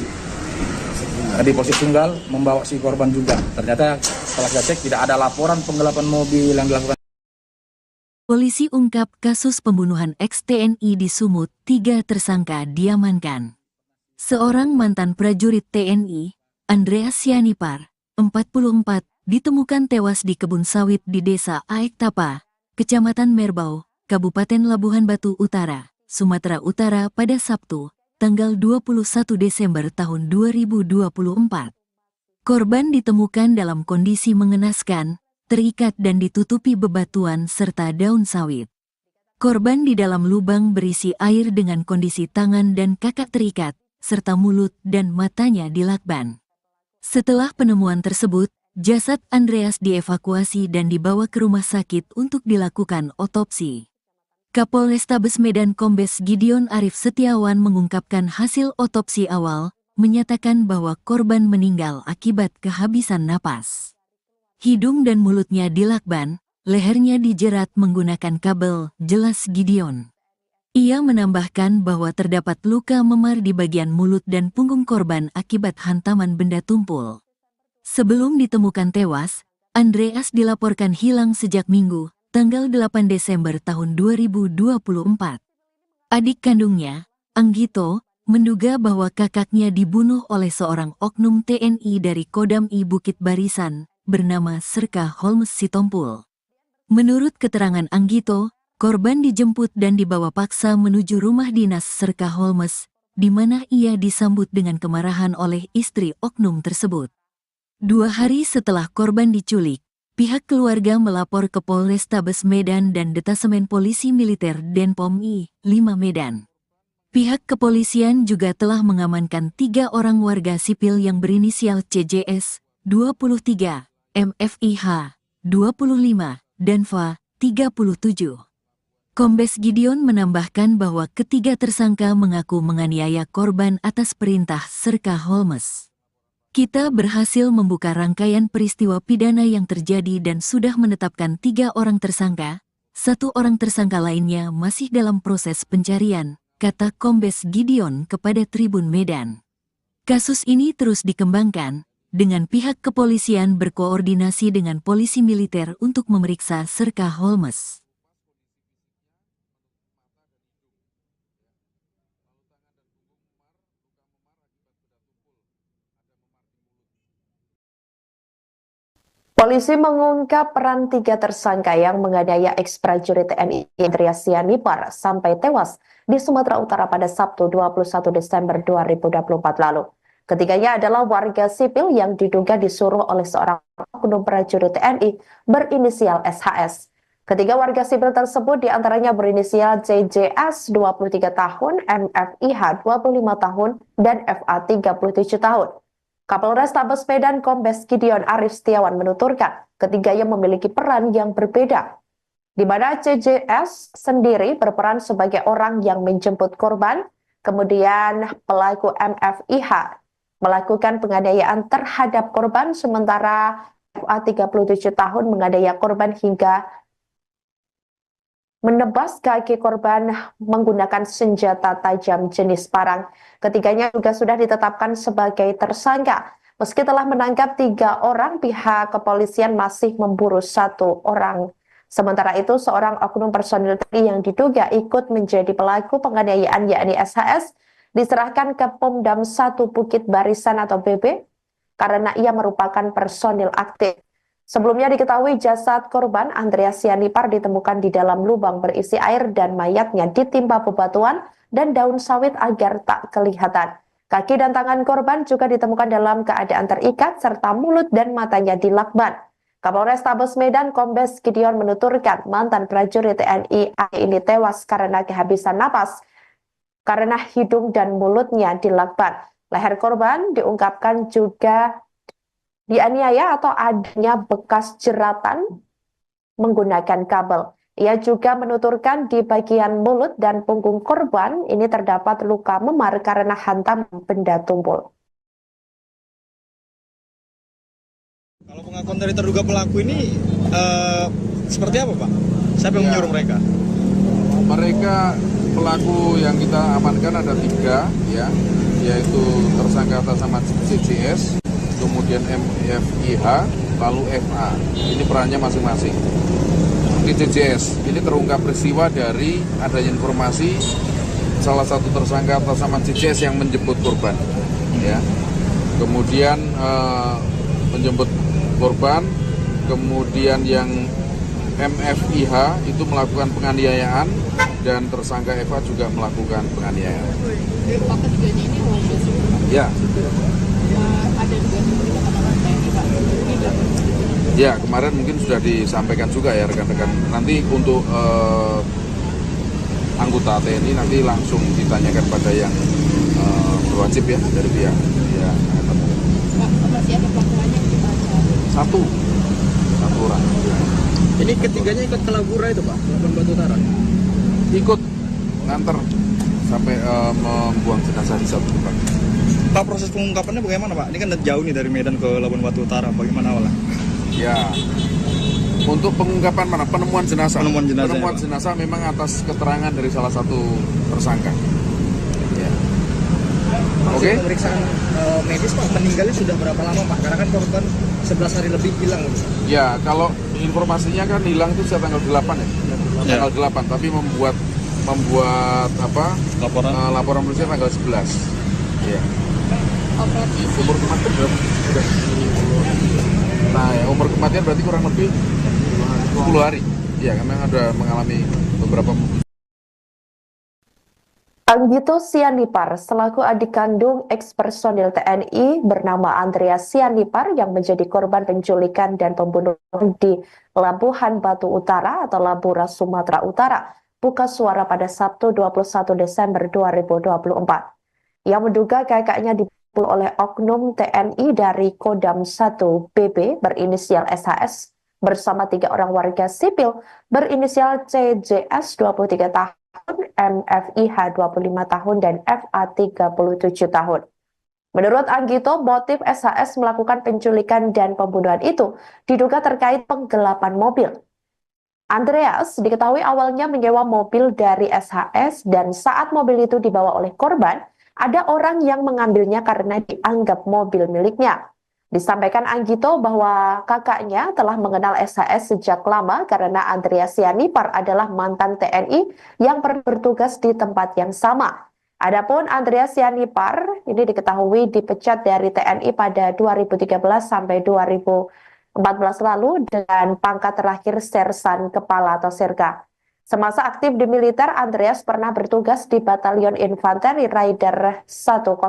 Polsek Tunggal membawa si korban juga. Ternyata setelah kita cek tidak ada laporan penggelapan mobil yang dilakukan. Polisi ungkap kasus pembunuhan ex-TNI di Sumut, 3 tersangka diamankan. Seorang mantan prajurit TNI, Andreas Sianipar, 44, ditemukan tewas di kebun sawit di Desa Aek Tapa, Kecamatan Merbau, Kabupaten Labuhan Batu Utara, Sumatera Utara pada Sabtu, tanggal 21 Desember tahun 2024. Korban ditemukan dalam kondisi mengenaskan, terikat dan ditutupi bebatuan serta daun sawit. Korban di dalam lubang berisi air dengan kondisi tangan dan kakak terikat, serta mulut dan matanya dilakban. Setelah penemuan tersebut, jasad Andreas dievakuasi dan dibawa ke rumah sakit untuk dilakukan otopsi. Kapolrestabes Medan Kombes Gideon Arif Setiawan mengungkapkan hasil otopsi awal, menyatakan bahwa korban meninggal akibat kehabisan napas. Hidung dan mulutnya dilakban, lehernya dijerat menggunakan kabel, jelas Gideon. Ia menambahkan bahwa terdapat luka memar di bagian mulut dan punggung korban akibat hantaman benda tumpul. Sebelum ditemukan tewas, Andreas dilaporkan hilang sejak Minggu, tanggal 8 Desember tahun 2024. Adik kandungnya, Anggito, menduga bahwa kakaknya dibunuh oleh seorang oknum TNI dari Kodam I Bukit Barisan, bernama Serka Holmes Sitompul. Menurut keterangan Anggito, korban dijemput dan dibawa paksa menuju rumah dinas Serka Holmes, di mana ia disambut dengan kemarahan oleh istri oknum tersebut. 2 hari setelah korban diculik, pihak keluarga melapor ke Polrestabes Medan dan Detasemen Polisi Militer Denpom I-5 Medan. Pihak kepolisian juga telah mengamankan 3 orang warga sipil yang berinisial CJS, 23, MFIH, 25, dan FA, 37. Kombes Gideon menambahkan bahwa ketiga tersangka mengaku menganiaya korban atas perintah Serka Holmes. Kita berhasil membuka rangkaian peristiwa pidana yang terjadi dan sudah menetapkan 3 orang tersangka, 1 orang tersangka lainnya masih dalam proses pencarian, kata Kombes Gideon kepada Tribun Medan. Kasus ini terus dikembangkan, dengan pihak kepolisian berkoordinasi dengan polisi militer untuk memeriksa Serka Holmes. Polisi mengungkap peran 3 tersangka yang menganiaya ex-prajurit TNI Andreas Sianipar sampai tewas di Sumatera Utara pada Sabtu 21 Desember 2024 lalu. Ketiganya adalah warga sipil yang diduga disuruh oleh seorang oknum prajurit TNI berinisial SHS. Ketiga warga sipil tersebut diantaranya berinisial JJS 23 tahun, MFIH 25 tahun, dan FA 37 tahun. Kapolres Tabes Medan Kombes Gideon Arif Setiawan menuturkan ketiganya memiliki peran yang berbeda, di mana CJS sendiri berperan sebagai orang yang menjemput korban, kemudian pelaku MFIH melakukan penganiayaan terhadap korban, sementara FA 37 tahun menganiaya korban hingga menebas kaki korban menggunakan senjata tajam jenis parang. Ketiganya juga sudah ditetapkan sebagai tersangka. Meski telah menangkap 3 orang, pihak kepolisian masih memburu 1 orang. Sementara itu, seorang oknum personil TNI yang diduga ikut menjadi pelaku penganiayaan yakni SHS diserahkan ke Pomdam 1 Bukit Barisan atau BB karena ia merupakan personil aktif. Sebelumnya diketahui jasad korban Andreas Sianipar ditemukan di dalam lubang berisi air dan mayatnya ditimpa bebatuan dan daun sawit agar tak kelihatan. Kaki dan tangan korban juga ditemukan dalam keadaan terikat serta mulut dan matanya dilakban. Kapolres Tabes Medan Kombes Gideon menuturkan mantan prajurit TNI ini tewas karena kehabisan napas karena hidung dan mulutnya dilakban. Leher korban diungkapkan juga dianiaya atau adanya bekas jeratan menggunakan kabel. Ia juga menuturkan di bagian mulut dan punggung korban ini terdapat luka memar karena hantam benda tumpul. Kalau pengakuan dari terduga pelaku ini seperti apa, Pak? Siapa yang menyuruh mereka? Mereka pelaku yang kita amankan ada 3, ya, yaitu tersangka atas nama CCS, kemudian MFIH, lalu FA. Ini perannya masing-masing. Di CCS, ini terungkap peristiwa dari adanya informasi salah satu tersangka atas nama CCS yang menjemput korban. Ya. Kemudian menjemput korban, kemudian yang MFIH itu melakukan penganiayaan dan tersangka FA juga melakukan penganiayaan. Pak, ketiganya ini warga sipil. Ya. Ada juga teman-teman TNI, Pak. Ini dapat. Ya, kemarin mungkin sudah disampaikan juga ya rekan-rekan. Nanti untuk anggota TNI nanti langsung ditanyakan pada yang berwajib ya dari pihak. Ya. Pak, masih ada pelaku lainnya kita cari. Satu orang. Ya. Ini ketiganya ikut ke Labura itu, Pak, Labuan Batu Utara. Ikut nganter sampai membuang jenazah di satu tempat. Pak, proses pengungkapannya bagaimana, Pak? Ini kan jauh nih dari Medan ke Labuan Batu Utara. Bagaimana awalnya? Ya, untuk pengungkapan mana? Penemuan jenazah. Penemuan jenazah, Penemuan ya, Pak. jenazah memang atas keterangan dari salah satu tersangka. Ya. Oke. Pemeriksaan medis, Pak, meninggalnya sudah berapa lama, Pak? Karena kan korban 11 hari lebih hilang. Ya, kalau informasinya kan hilang itu sejak tanggal 8 ya. Ya. Tanggal 8, tapi membuat apa? Laporan polisi tanggal 11. Ya. Operasi Umur kematian berapa? Nah, ya, umur kematian berarti kurang lebih 10 hari. Ya, memang ada mengalami beberapa. Anggito Sianipar selaku adik kandung ex-personil TNI bernama Andreas Sianipar yang menjadi korban penculikan dan pembunuhan di Labuhan Batu Utara atau Labura, Sumatera Utara, buka suara pada Sabtu 21 Desember 2024. Ia menduga kakaknya dipukul oleh oknum TNI dari Kodam 1 BB berinisial SHS bersama 3 orang warga sipil berinisial CJS 23 tahun, MFIH 25 tahun, dan FA 37 tahun. Menurut Anggito, motif SHS melakukan penculikan dan pembunuhan itu diduga terkait penggelapan mobil. Andreas diketahui awalnya menyewa mobil dari SHS dan saat mobil itu dibawa oleh korban, ada orang yang mengambilnya karena dianggap mobil miliknya. Disampaikan Anggito bahwa kakaknya telah mengenal SHS sejak lama karena Andreas Sianipar adalah mantan TNI yang pernah bertugas di tempat yang sama. Adapun Andreas Sianipar ini diketahui dipecat dari TNI pada 2013 sampai 2015 lalu dan pangkat terakhir sersan kepala atau serga. Semasa aktif di militer, Andreas pernah bertugas di Batalion Infanteri Raider 100.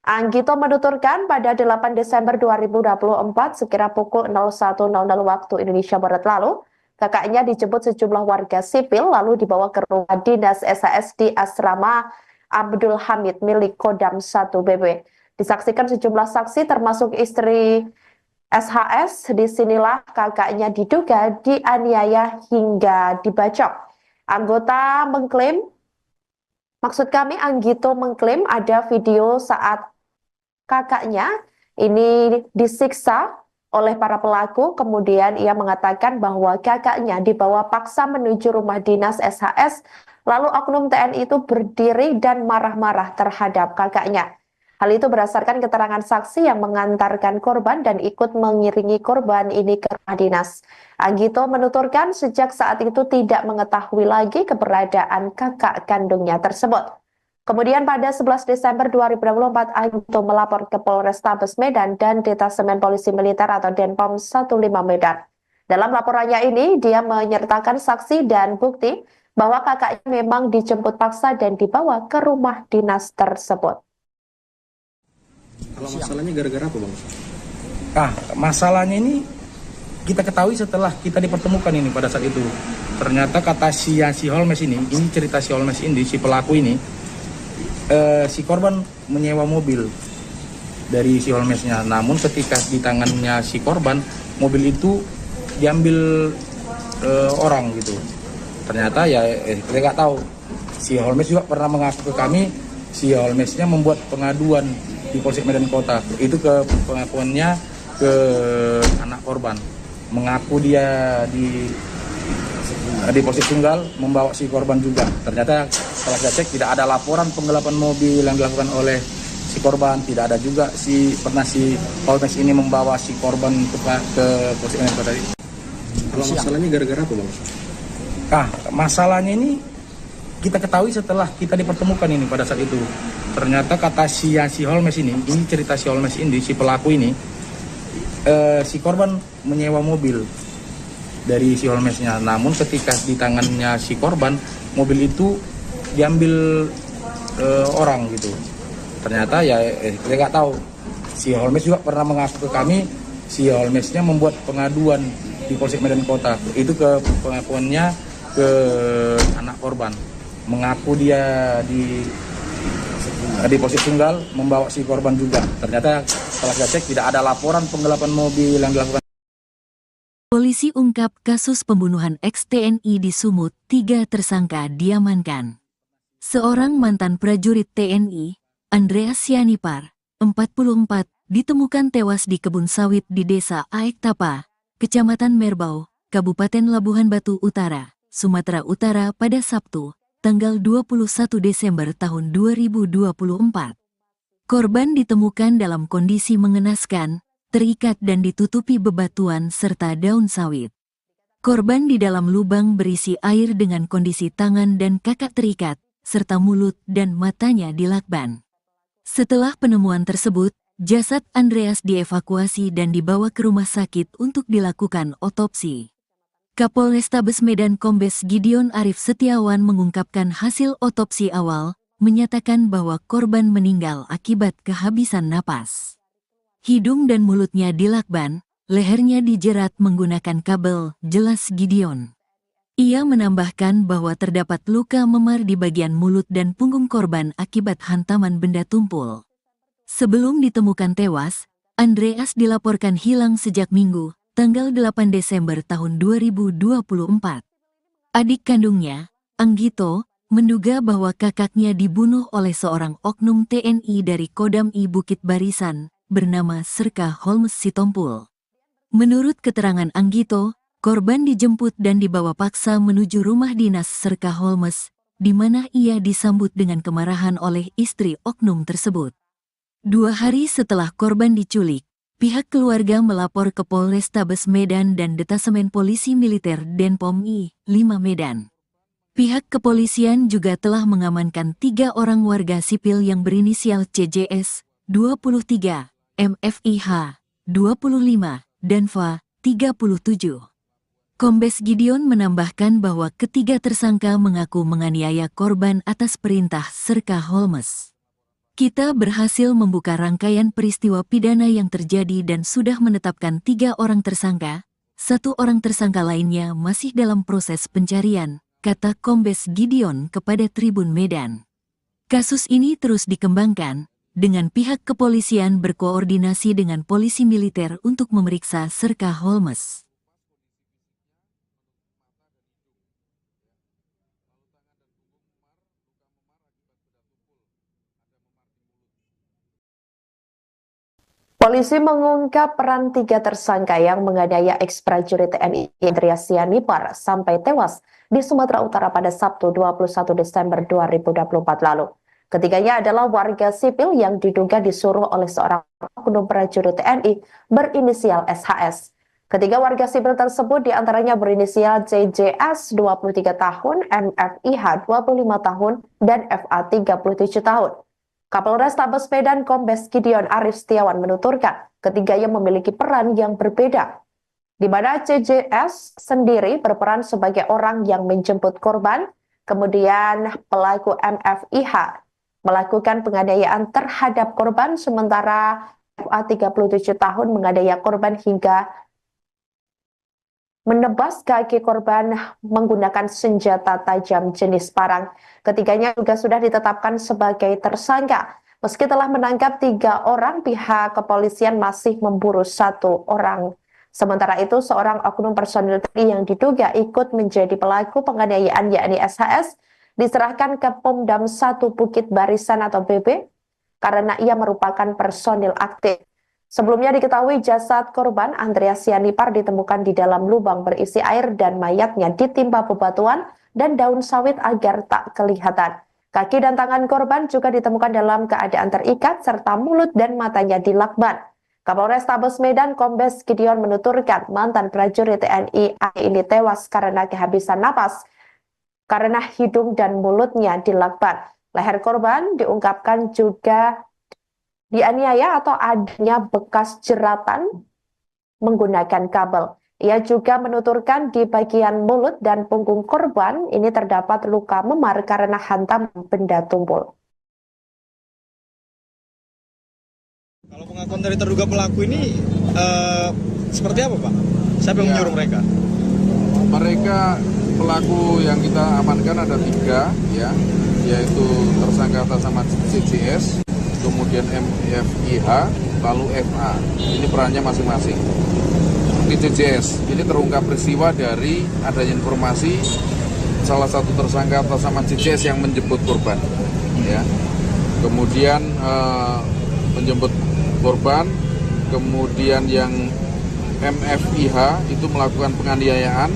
Anggito menuturkan pada 8 Desember 2024 sekira pukul 01.00 waktu Indonesia Barat lalu, kakaknya dijemput sejumlah warga sipil lalu dibawa ke rumah dinas SAS di Asrama Abdul Hamid milik Kodam 1 BB. Disaksikan sejumlah saksi termasuk istri SHS, disinilah kakaknya diduga dianiaya hingga dibacok. Anggito mengklaim ada video saat kakaknya ini disiksa oleh para pelaku. Kemudian ia mengatakan bahwa kakaknya dibawa paksa menuju rumah dinas SHS, lalu oknum TNI itu berdiri dan marah-marah terhadap kakaknya. Hal itu berdasarkan keterangan saksi yang mengantarkan korban dan ikut mengiringi korban ini ke rumah dinas. Anggito menuturkan sejak saat itu tidak mengetahui lagi keberadaan kakak kandungnya tersebut. Kemudian pada 11 Desember 2024, Anggito melapor ke Polrestabes Medan dan Detasemen Polisi Militer atau Denpom 15 Medan. Dalam laporannya ini, dia menyertakan saksi dan bukti bahwa kakaknya memang dijemput paksa dan dibawa ke rumah dinas tersebut. Kalau masalahnya gara-gara apa, Bang? Masalahnya ini kita ketahui setelah kita dipertemukan ini pada saat itu. Ternyata kata si Holmes ini cerita si Holmes ini, si pelaku ini, si korban menyewa mobil dari si Holmesnya. Namun ketika di tangannya si korban, mobil itu diambil orang gitu. Ternyata ya kita nggak tahu. Si Holmes juga pernah mengaku ke kami, si Holmesnya membuat pengaduan di Polsek Medan Kota. Itu ke pengakuannya ke anak korban. Mengaku dia di Polsek Tunggal membawa si korban juga. Ternyata setelah kita cek tidak ada laporan penggelapan mobil yang dilakukan oleh si korban. Tidak ada juga si Holmes ini membawa si korban ke Polsek Medan Kota. Kalau masalahnya gara-gara apa, Bang? Masalahnya ini kita ketahui setelah kita dipertemukan ini pada saat itu. Ternyata kata si Holmes ini cerita si Holmes ini, si pelaku ini, si korban menyewa mobil dari si Holmesnya. Namun ketika di tangannya si korban, mobil itu diambil orang gitu. Ternyata ya kita nggak tahu. Si Holmes juga pernah mengaku ke kami, si Holmesnya membuat pengaduan di Polsek Medan Kota. Itu ke pengakuannya ke anak korban. Mengaku dia di Polsek Tunggal membawa si korban juga. Ternyata setelah kita cek tidak ada laporan penggelapan mobil yang dilakukan. Polisi ungkap kasus pembunuhan ex-TNI di Sumut, 3 tersangka diamankan. Seorang mantan prajurit TNI, Andreas Sianipar, 44, ditemukan tewas di kebun sawit di Desa Aek Tapa, Kecamatan Merbau, Kabupaten Labuhan Batu Utara, Sumatera Utara pada Sabtu, tanggal 21 Desember tahun 2024. Korban ditemukan dalam kondisi mengenaskan, terikat dan ditutupi bebatuan serta daun sawit. Korban di dalam lubang berisi air dengan kondisi tangan dan kaki terikat, serta mulut dan matanya dilakban. Setelah penemuan tersebut, jasad Andreas dievakuasi dan dibawa ke rumah sakit untuk dilakukan otopsi. Kapolrestabes Medan Kombes Gideon Arif Setiawan mengungkapkan hasil otopsi awal, menyatakan bahwa korban meninggal akibat kehabisan napas. Hidung dan mulutnya dilakban, lehernya dijerat menggunakan kabel, jelas Gideon. Ia menambahkan bahwa terdapat luka memar di bagian mulut dan punggung korban akibat hantaman benda tumpul. Sebelum ditemukan tewas, Andreas dilaporkan hilang sejak Minggu, tanggal 8 Desember tahun 2024. Adik kandungnya, Anggito, menduga bahwa kakaknya dibunuh oleh seorang oknum TNI dari Kodam I Bukit Barisan, bernama Serka Holmes Sitompul. Menurut keterangan Anggito, korban dijemput dan dibawa paksa menuju rumah dinas Serka Holmes, di mana ia disambut dengan kemarahan oleh istri oknum tersebut. 2 hari setelah korban diculik, pihak keluarga melapor ke Polrestabes Medan dan Detasemen Polisi Militer Denpom I 5 Medan. Pihak kepolisian juga telah mengamankan 3 orang warga sipil yang berinisial CJS, 23, MFIH, 25, Danva, 37. Kombes Gideon menambahkan bahwa ketiga tersangka mengaku menganiaya korban atas perintah Serka Holmes. Kita berhasil membuka rangkaian peristiwa pidana yang terjadi dan sudah menetapkan 3 orang tersangka. 1 orang tersangka lainnya masih dalam proses pencarian, kata Kombes Gideon kepada Tribun Medan. Kasus ini terus dikembangkan, dengan pihak kepolisian berkoordinasi dengan polisi militer untuk memeriksa Serka Holmes. Polisi mengungkap peran 3 tersangka yang menganiaya ex-prajurit TNI Andreas Sianipar sampai tewas di Sumatera Utara pada Sabtu 21 Desember 2024 lalu. Ketiganya adalah warga sipil yang diduga disuruh oleh seorang oknum prajurit TNI berinisial SHS. Ketiga warga sipil tersebut diantaranya berinisial JJS 23 tahun, MFIH 25 tahun, dan FA 37 tahun. Kapolres Tabes Medan Kombes Gideon Arif Setiawan menuturkan ketiganya memiliki peran yang berbeda, di mana CJS sendiri berperan sebagai orang yang menjemput korban, kemudian pelaku MFIH melakukan penganiayaan terhadap korban, sementara FA 37 tahun menganiaya korban hingga menebas kaki korban menggunakan senjata tajam jenis parang. Ketiganya juga sudah ditetapkan sebagai tersangka. Meski telah menangkap 3 orang, pihak kepolisian masih memburu 1 orang. Sementara itu, seorang oknum personil TNI yang diduga ikut menjadi pelaku penganiayaan yakni SHS diserahkan ke Pomdam 1 Bukit Barisan atau BB karena ia merupakan personil aktif. Sebelumnya diketahui jasad korban Andreas Sianipar ditemukan di dalam lubang berisi air dan mayatnya ditimpa bebatuan dan daun sawit agar tak kelihatan. Kaki dan tangan korban juga ditemukan dalam keadaan terikat serta mulut dan matanya dilakban. Kapolres Tabes Medan Kombes Gideon menuturkan mantan prajurit TNI ini tewas karena kehabisan napas karena hidung dan mulutnya dilakban. Leher korban diungkapkan juga dianiaya atau adanya bekas jeratan menggunakan kabel. Ia juga menuturkan di bagian mulut dan punggung korban ini terdapat luka memar karena hantam benda tumpul. Kalau pengakuan dari terduga pelaku ini seperti apa, Pak? Siapa yang menyuruh mereka? Mereka pelaku yang kita amankan ada 3, ya, yaitu tersangka atas nama CCS, kemudian MFIH, lalu FA. Ini perannya masing-masing. Di CCS, ini terungkap peristiwa dari adanya informasi salah satu tersangka atas nama CCS yang menjemput korban. Ya. Kemudian menjemput korban, kemudian yang MFIH itu melakukan penganiayaan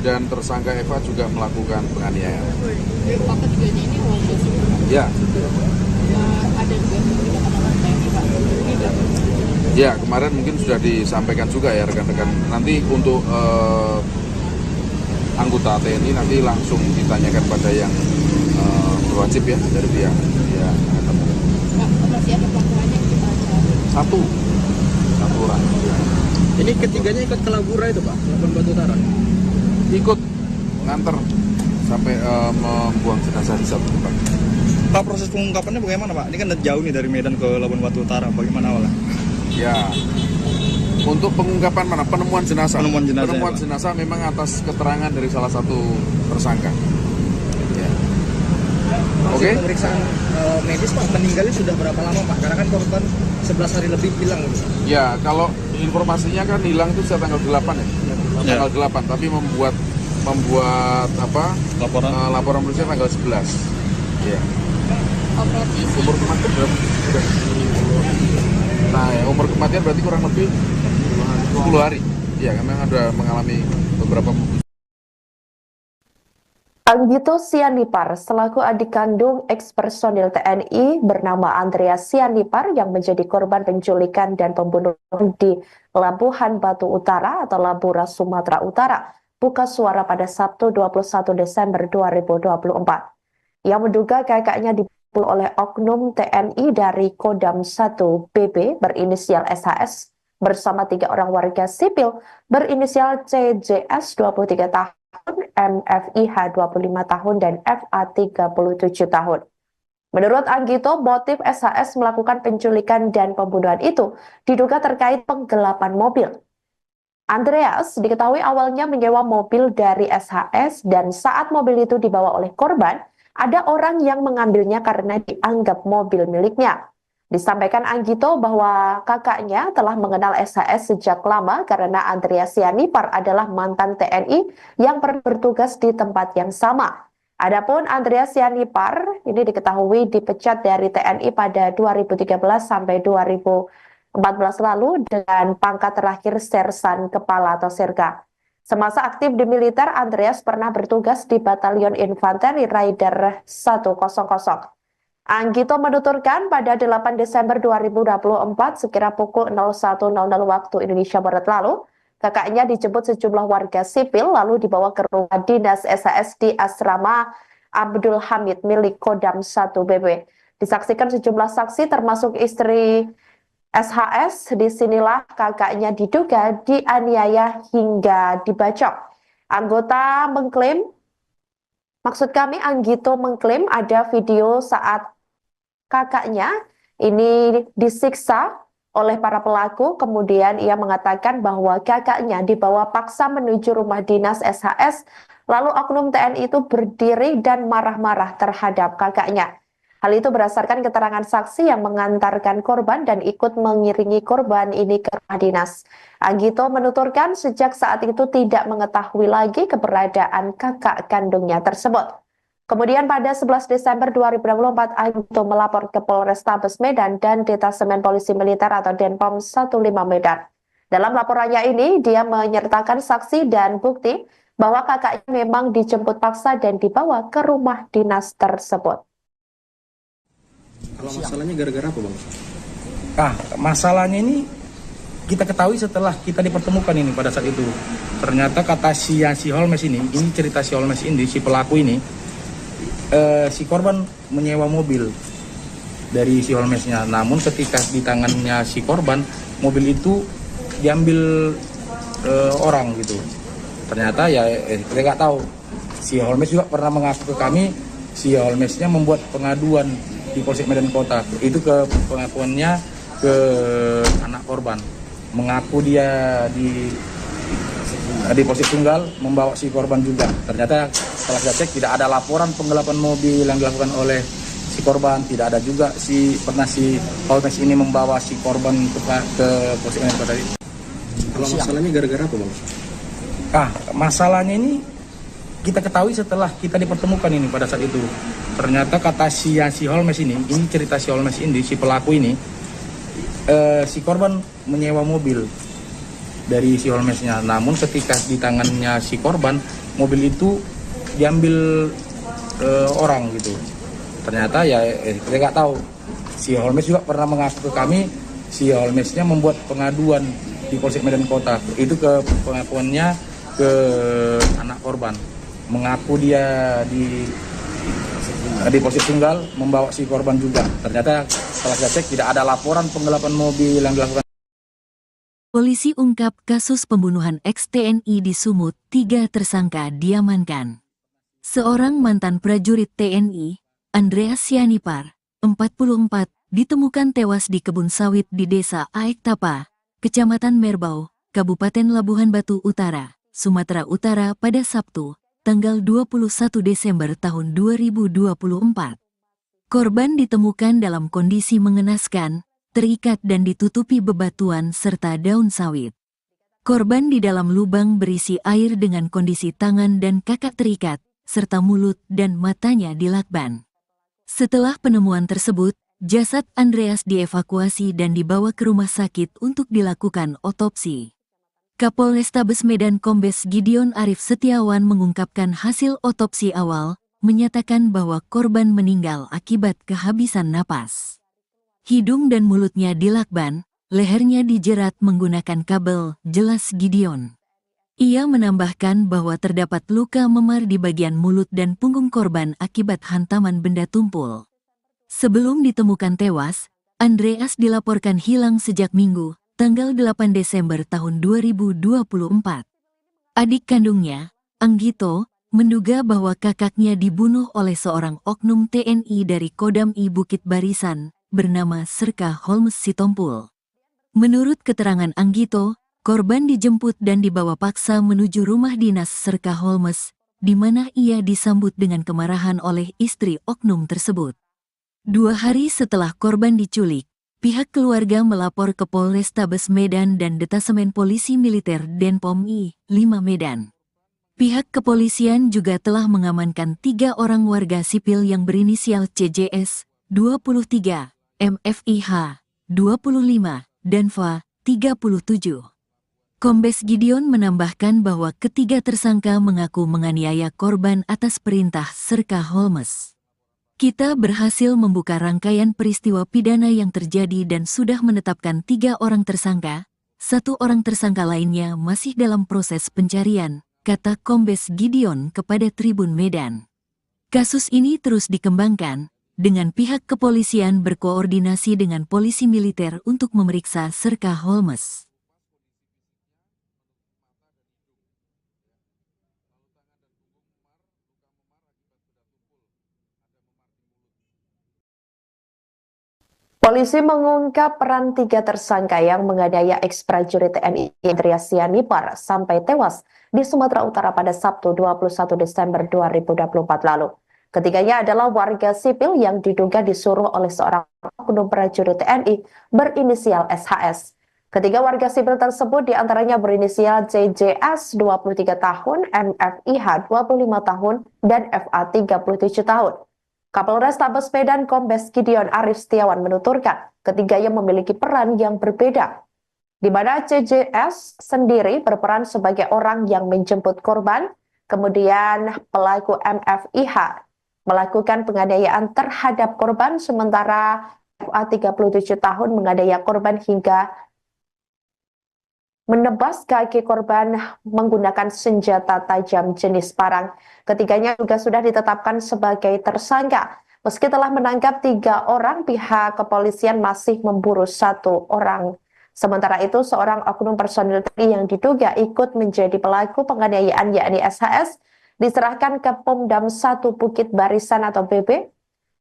dan tersangka Eva juga melakukan penganiayaan. Pak, ketiganya ini warga sipil. Ya. Ada juga teman-teman TNI, Pak. Ini berapa? Ya, kemarin mungkin sudah disampaikan juga ya rekan-rekan. Nanti untuk anggota TNI nanti langsung ditanyakan pada yang berwajib ya dari pihak ya. Pak, masih ada pelakuannya yang kita Satu orang. Ya. Ini ketiganya ikut ke Labura itu Pak, Labuan Batu Utara. Ikut nganter sampai membuang jenazah di satu tempat. Pak, proses pengungkapannya bagaimana, Pak? Ini kan jauh nih dari Medan ke Labuan Batu Utara. Bagaimana awalnya? Ya, untuk pengungkapan mana? Penemuan jenazah. Penemuan jenazah, Penemuan ya, jenazah memang atas keterangan dari salah satu tersangka. Ya. Oke. Pemeriksaan medis Pak, meninggalnya sudah berapa lama Pak? Karena kan korban 11 hari lebih hilang gitu. Ya, kalau informasinya kan hilang itu sejak tanggal 8 ya. Ya. Tanggal 8, tapi membuat apa? Laporan polisi tanggal 11. Ya. Umur kematian berapa? Nah, ya, umur kematian berarti kurang lebih 10 hari. Ya, memang ada mengalami beberapa. Anggito Sianipar selaku adik kandung ex-personil TNI bernama Andreas Sianipar yang menjadi korban penculikan dan pembunuhan di Labuhan Batu Utara atau Labura, Sumatera Utara, buka suara pada Sabtu 21 Desember 2024. Ia menduga kakaknya dipukul oleh oknum TNI dari Kodam 1 BB berinisial SHS bersama 3 orang warga sipil berinisial CJS 23 tahun, MFIH 25 tahun, dan FA 37 tahun. Menurut Anggito, motif SHS melakukan penculikan dan pembunuhan itu diduga terkait penggelapan mobil. Andreas diketahui awalnya menyewa mobil dari SHS dan saat mobil itu dibawa oleh korban, ada orang yang mengambilnya karena dianggap mobil miliknya. Disampaikan Anggito bahwa kakaknya telah mengenal SHS sejak lama karena Andreas Sianipar adalah mantan TNI yang pernah bertugas di tempat yang sama. Adapun Andreas Sianipar ini diketahui dipecat dari TNI pada 2013 sampai 2014 lalu dengan pangkat terakhir Sersan Kepala atau Serka. Semasa aktif di militer, Andreas pernah bertugas di Batalion Infanteri Raider 100. Anggito menuturkan pada 8 Desember 2024 sekira pukul 01.00 waktu Indonesia Barat lalu, kakaknya dijemput sejumlah warga sipil lalu dibawa ke rumah dinas SHS di Asrama Abdul Hamid milik Kodam 1 BB. Disaksikan sejumlah saksi termasuk istri SHS, disinilah kakaknya diduga dianiaya hingga dibacok. Anggito mengklaim ada video saat kakaknya ini disiksa oleh para pelaku, kemudian ia mengatakan bahwa kakaknya dibawa paksa menuju rumah dinas SHS, lalu oknum TNI itu berdiri dan marah-marah terhadap kakaknya. Hal itu berdasarkan keterangan saksi yang mengantarkan korban dan ikut mengiringi korban ini ke rumah dinas. Anggito menuturkan sejak saat itu tidak mengetahui lagi keberadaan kakak kandungnya tersebut. Kemudian pada 11 Desember 2024, Anggito melapor ke Polrestabes Medan dan Detasemen Polisi Militer atau Denpom 15 Medan. Dalam laporannya ini, dia menyertakan saksi dan bukti bahwa kakaknya memang dijemput paksa dan dibawa ke rumah dinas tersebut. Kalau masalahnya gara-gara apa, Bang? Masalahnya ini kita ketahui setelah kita dipertemukan ini pada saat itu. Ternyata kata si Holmes ini cerita si Holmes ini, si pelaku ini, si korban menyewa mobil dari si Holmesnya. Namun ketika di tangannya si korban, mobil itu diambil orang gitu. Ternyata ya kita nggak tahu. Si Holmes juga pernah mengaku ke kami, si Holmesnya membuat pengaduan di Polsek Medan Kota. Itu ke pengakuannya ke anak korban. Mengaku dia di Polsek Tunggal membawa si korban juga. Ternyata setelah saya cek tidak ada laporan penggelapan mobil yang dilakukan oleh si korban. Tidak ada juga si Holmes ini membawa si korban ke Polsek Medan Kota. Kalau masalahnya gara-gara apa, Bang? Masalahnya ini kita ketahui setelah kita dipertemukan ini pada saat itu. Ternyata kata si Holmes ini cerita si Holmes ini, si pelaku ini, si korban menyewa mobil dari si Holmesnya. Namun ketika di tangannya si korban, mobil itu diambil orang gitu. Ternyata ya kita nggak tahu. Si Holmes juga pernah mengaku ke kami, si Holmesnya membuat pengaduan di Polsek Medan Kota. Itu ke pengakuannya ke anak korban. Mengaku dia di Polsek Tunggal membawa si korban juga. Ternyata setelah saya cek tidak ada laporan penggelapan mobil yang dilakukan. Polisi ungkap kasus pembunuhan ex-TNI di Sumut, 3 tersangka diamankan. Seorang mantan prajurit TNI, Andreas Sianipar, 44, ditemukan tewas di kebun sawit di Desa Aektapa, Kecamatan Merbau, Kabupaten Labuhan Batu Utara, Sumatera Utara pada Sabtu, tanggal 21 Desember tahun 2024. Korban ditemukan dalam kondisi mengenaskan, terikat dan ditutupi bebatuan serta daun sawit. Korban di dalam lubang berisi air dengan kondisi tangan dan kaki terikat, serta mulut dan matanya dilakban. Setelah penemuan tersebut, jasad Andreas dievakuasi dan dibawa ke rumah sakit untuk dilakukan otopsi. Kapolrestabes Medan Kombes Gideon Arif Setiawan mengungkapkan hasil otopsi awal, menyatakan bahwa korban meninggal akibat kehabisan napas. Hidung dan mulutnya dilakban, lehernya dijerat menggunakan kabel, jelas Gideon. Ia menambahkan bahwa terdapat luka memar di bagian mulut dan punggung korban akibat hantaman benda tumpul. Sebelum ditemukan tewas, Andreas dilaporkan hilang sejak Minggu, tanggal 8 Desember tahun 2024. Adik kandungnya, Anggito, menduga bahwa kakaknya dibunuh oleh seorang oknum TNI dari Kodam I Bukit Barisan, bernama Serka Holmes Sitompul. Menurut keterangan Anggito, korban dijemput dan dibawa paksa menuju rumah dinas Serka Holmes, di mana ia disambut dengan kemarahan oleh istri oknum tersebut. 2 hari setelah korban diculik, pihak keluarga melapor ke Polrestabes Medan dan Detasemen Polisi Militer Denpom I-5 Medan. Pihak kepolisian juga telah mengamankan 3 orang warga sipil yang berinisial CJS, 23, MFIH, 25, dan FA, 37. Kombes Gideon menambahkan bahwa ketiga tersangka mengaku menganiaya korban atas perintah Serka Holmes. Kita berhasil membuka rangkaian peristiwa pidana yang terjadi dan sudah menetapkan 3 orang tersangka, 1 orang tersangka lainnya masih dalam proses pencarian, kata Kombes Gideon kepada Tribun Medan. Kasus ini terus dikembangkan, dengan pihak kepolisian berkoordinasi dengan polisi militer untuk memeriksa Serka Holmes. Polisi mengungkap peran 3 tersangka yang menganiaya ex-prajurit TNI Andreas Sianipar sampai tewas di Sumatera Utara pada Sabtu 21 Desember 2024 lalu. Ketiganya adalah warga sipil yang diduga disuruh oleh seorang oknum prajurit TNI berinisial SHS. Ketiga warga sipil tersebut diantaranya berinisial CJS 23 tahun, MFIH 25 tahun, dan FA 37 tahun. Kapolres Tabes Medan Kombes Gideon Arif Setiawan menuturkan ketiganya memiliki peran yang berbeda, di mana CJS sendiri berperan sebagai orang yang menjemput korban, kemudian pelaku MFIH melakukan penganiayaan terhadap korban, sementara FA 37 tahun menganiaya korban hingga menebas kaki korban menggunakan senjata tajam jenis parang. Ketiganya juga sudah ditetapkan sebagai tersangka. Meski telah menangkap 3 orang, pihak kepolisian masih memburu 1 orang. Sementara itu, seorang oknum personil TNI yang diduga ikut menjadi pelaku penganiayaan yakni SHS diserahkan ke Pomdam 1 Bukit Barisan atau BB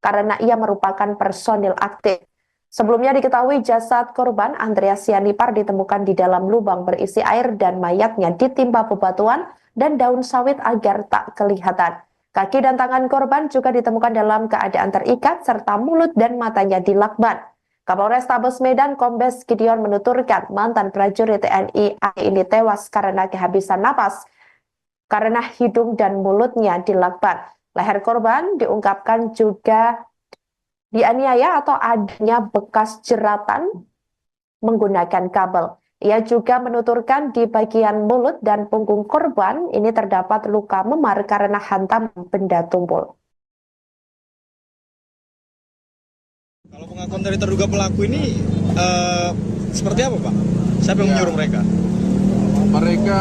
karena ia merupakan personil aktif. Sebelumnya diketahui jasad korban Andreas Sianipar ditemukan di dalam lubang berisi air dan mayatnya ditimpa bebatuan dan daun sawit agar tak kelihatan. Kaki dan tangan korban juga ditemukan dalam keadaan terikat serta mulut dan matanya dilakban. Kapolres Tabes Medan Kombes Gideon menuturkan mantan prajurit TNI ini tewas karena kehabisan napas karena hidung dan mulutnya dilakban. Leher korban diungkapkan juga dianiaya atau adanya bekas jeratan menggunakan kabel. Ia juga menuturkan di bagian mulut dan punggung korban ini terdapat luka memar karena hantam benda tumpul. Kalau pengakuan dari terduga pelaku ini seperti apa, Pak? Siapa yang menyuruh mereka? Mereka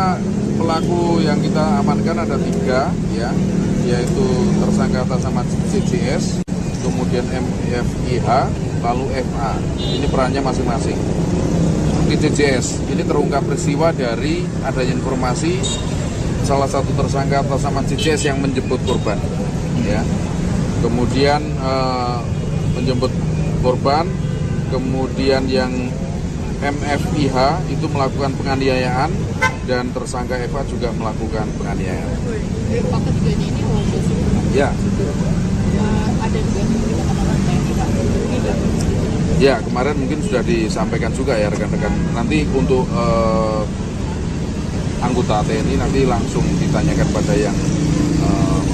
pelaku yang kita amankan ada 3, ya, yaitu tersangka atas nama CJS, kemudian MFIH, lalu FA. Ini perannya masing-masing. Di CJS, ini terungkap peristiwa dari adanya informasi salah satu tersangka atas nama CJS yang menjemput korban, ya. Kemudian menjemput korban, kemudian yang MFIH itu melakukan penganiayaan dan tersangka FA juga melakukan penganiayaan. Pak, ketiganya ini homeless. Ya. Ada juga teman-teman TNI, Pak. Ya, kemarin mungkin sudah disampaikan juga ya rekan-rekan. Nanti untuk anggota TNI nanti langsung ditanyakan pada yang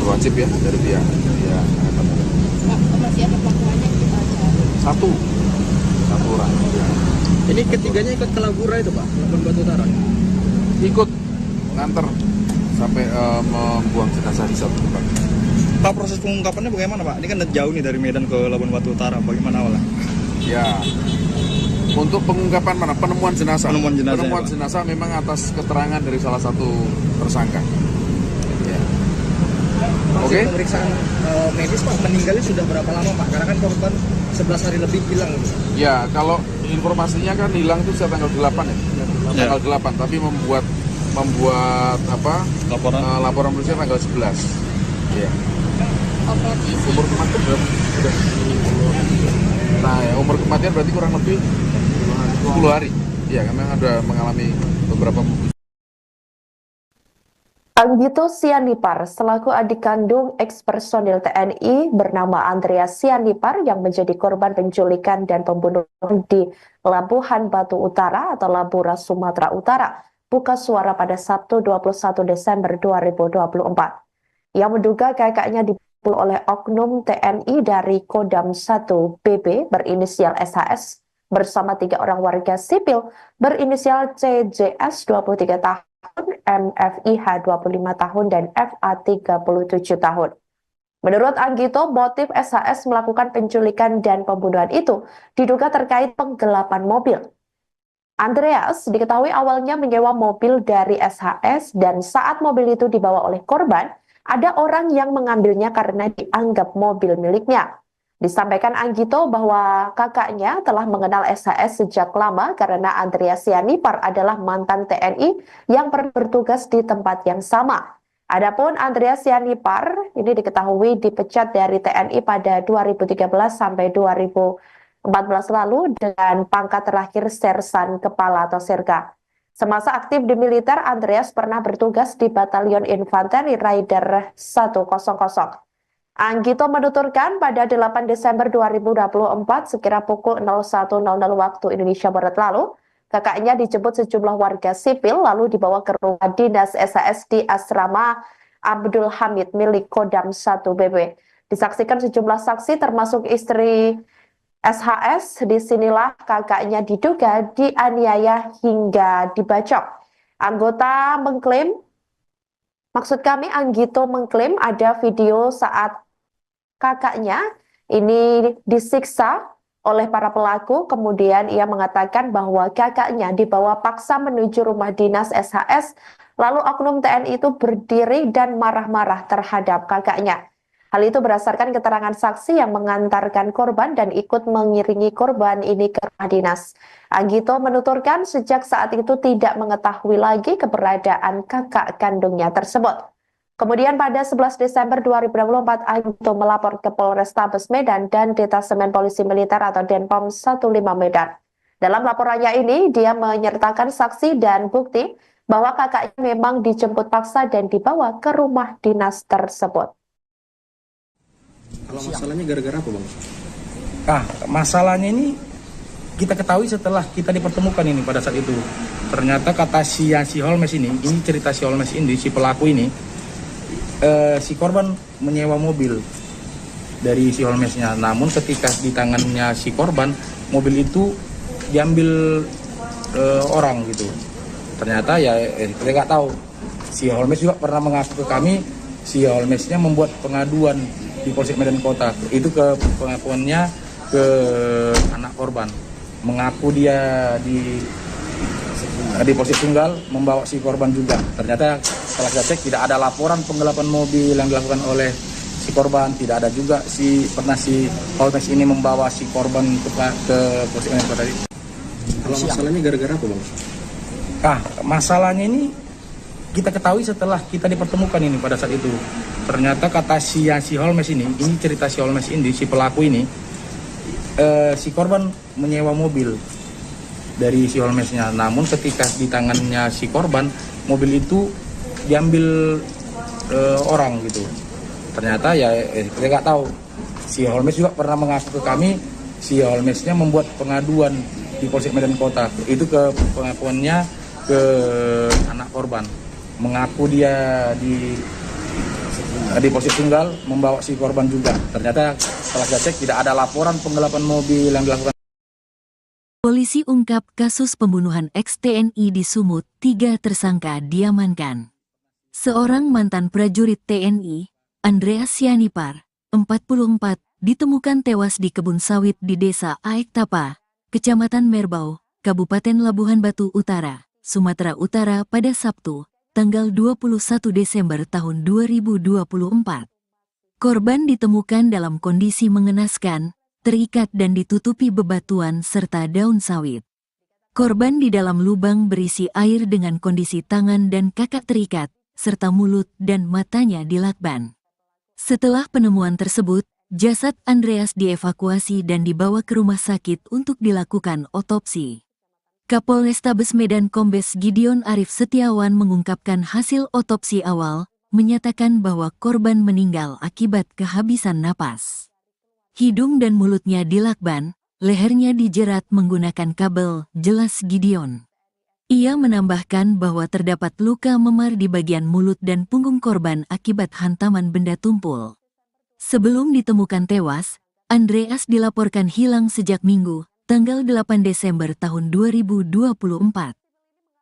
berwajib ya dari pihak. Ya. Pak, masih ada pelakuannya kita Satu orang. Ya. Ini ketiganya ikut ke Labura itu Pak, Labuan Batu Utara. Ikut nganter sampai membuang jenazah di satu tempat. Pak, proses pengungkapannya bagaimana, Pak? Ini kan jauh nih dari Medan ke Labuan Batu Utara. Bagaimana awalnya? Ya, untuk pengungkapan mana? Penemuan jenazah. Penemuan Jenazah memang atas keterangan dari salah satu tersangka. Ya. Masih Oke. pemeriksaan medis Pak meninggalnya sudah berapa lama Pak? Karena kan korban 11 hari lebih hilang. Ya, kalau informasinya kan hilang itu sejak tanggal 8 ya. Tanggal 8, tapi membuat apa? Laporan polisi tanggal 11. Ya. Umur kematian sudah nah ya, umur kematian berarti kurang lebih 10 hari. Ya, karena ada mengalami beberapa. Anggito Sianipar selaku adik kandung ex-personil TNI bernama Andreas Sianipar yang menjadi korban penculikan dan pembunuhan di Labuhan Batu Utara atau Labura, Sumatera Utara, buka suara pada Sabtu 21 Desember 2024. Ia menduga kakaknya dibunuh oleh oknum TNI dari Kodam 1 BB berinisial SHS bersama 3 orang warga sipil berinisial CJS 23 tahun, MFIH 25 tahun, dan FA 37 tahun. Menurut Anggito, motif SHS melakukan penculikan dan pembunuhan itu diduga terkait penggelapan mobil. Andreas diketahui awalnya menyewa mobil dari SHS dan saat mobil itu dibawa oleh korban, ada orang yang mengambilnya karena dianggap mobil miliknya. Disampaikan Anggito bahwa kakaknya telah mengenal SHS sejak lama karena Andreas Sianipar adalah mantan TNI yang pernah bertugas di tempat yang sama. Adapun Andreas Sianipar ini diketahui dipecat dari TNI pada 2013 sampai 2014 lalu dengan pangkat terakhir Sersan Kepala atau Serka. Semasa aktif di militer, Andreas pernah bertugas di Batalion Infanteri Raider 100. Anggito menuturkan pada 8 Desember 2024 sekira pukul 01.00 waktu Indonesia Barat lalu, kakaknya dijemput sejumlah warga sipil lalu dibawa ke rumah dinas SHS di Asrama Abdul Hamid milik Kodam 1 BB. Disaksikan sejumlah saksi termasuk istri SHS, disinilah kakaknya diduga dianiaya hingga dibacok. Anggito mengklaim ada video saat kakaknya ini disiksa oleh para pelaku, kemudian ia mengatakan bahwa kakaknya dibawa paksa menuju rumah dinas SHS, lalu oknum TNI itu berdiri dan marah-marah terhadap kakaknya. Hal itu berdasarkan keterangan saksi yang mengantarkan korban dan ikut mengiringi korban ini ke rumah dinas. Anggito menuturkan sejak saat itu tidak mengetahui lagi keberadaan kakak kandungnya tersebut. Kemudian pada 11 Desember 2024, Anggito melapor ke Polrestabes Medan dan Detasemen Polisi Militer atau Denpom 15 Medan. Dalam laporannya ini, dia menyertakan saksi dan bukti bahwa kakaknya memang dijemput paksa dan dibawa ke rumah dinas tersebut. Kalau masalahnya gara-gara apa Bang? Masalahnya ini kita ketahui setelah kita dipertemukan ini pada saat itu. Ternyata kata si Holmes ini cerita si Holmes ini, si pelaku ini, si korban menyewa mobil dari si Holmesnya. Namun ketika di tangannya si korban, mobil itu diambil orang gitu. Ternyata ya kita nggak tahu. Si Holmes juga pernah mengaku ke kami, si Holmesnya membuat pengaduan di Polsek Medan Kota. Itu ke pengakuannya ke anak korban. Mengaku dia di Polsek Tunggal membawa si korban juga. Ternyata setelah kita cek tidak ada laporan penggelapan mobil yang dilakukan oleh si korban, tidak ada juga si Holmes ini membawa si korban ke Polsek Medan Kota. Kalau masalahnya gara-gara apa Bang? Masalahnya ini kita ketahui setelah kita dipertemukan ini pada saat itu. Ternyata kata si Holmes ini cerita si Holmes ini, si pelaku ini, si korban menyewa mobil dari si Holmesnya. Namun ketika di tangannya si korban, mobil itu diambil orang gitu. Ternyata ya kita nggak tahu. Si Holmes juga pernah mengaku ke kami, si Holmesnya membuat pengaduan di Polsek Medan Kota. Itu ke pengakuannya ke anak korban. Mengaku dia di Polsek Tunggal membawa si korban juga. Ternyata setelah kita cek tidak ada laporan penggelapan mobil yang dilakukan. Polisi ungkap kasus pembunuhan ex-TNI di Sumut, 3 tersangka diamankan. Seorang mantan prajurit TNI, Andreas Sianipar, 44, ditemukan tewas di kebun sawit di Desa Aek Tapa, Kecamatan Merbau, Kabupaten Labuhan Batu Utara, Sumatera Utara pada Sabtu, tanggal 21 Desember tahun 2024. Korban ditemukan dalam kondisi mengenaskan, terikat dan ditutupi bebatuan serta daun sawit. Korban di dalam lubang berisi air dengan kondisi tangan dan kaki terikat, serta mulut dan matanya dilakban. Setelah penemuan tersebut, jasad Andreas dievakuasi dan dibawa ke rumah sakit untuk dilakukan otopsi. Kapolrestabes Medan Kombes Gideon Arif Setiawan mengungkapkan hasil otopsi awal, menyatakan bahwa korban meninggal akibat kehabisan napas. Hidung dan mulutnya dilakban, lehernya dijerat menggunakan kabel, jelas Gideon. Ia menambahkan bahwa terdapat luka memar di bagian mulut dan punggung korban akibat hantaman benda tumpul. Sebelum ditemukan tewas, Andreas dilaporkan hilang sejak Minggu, tanggal 8 Desember tahun 2024.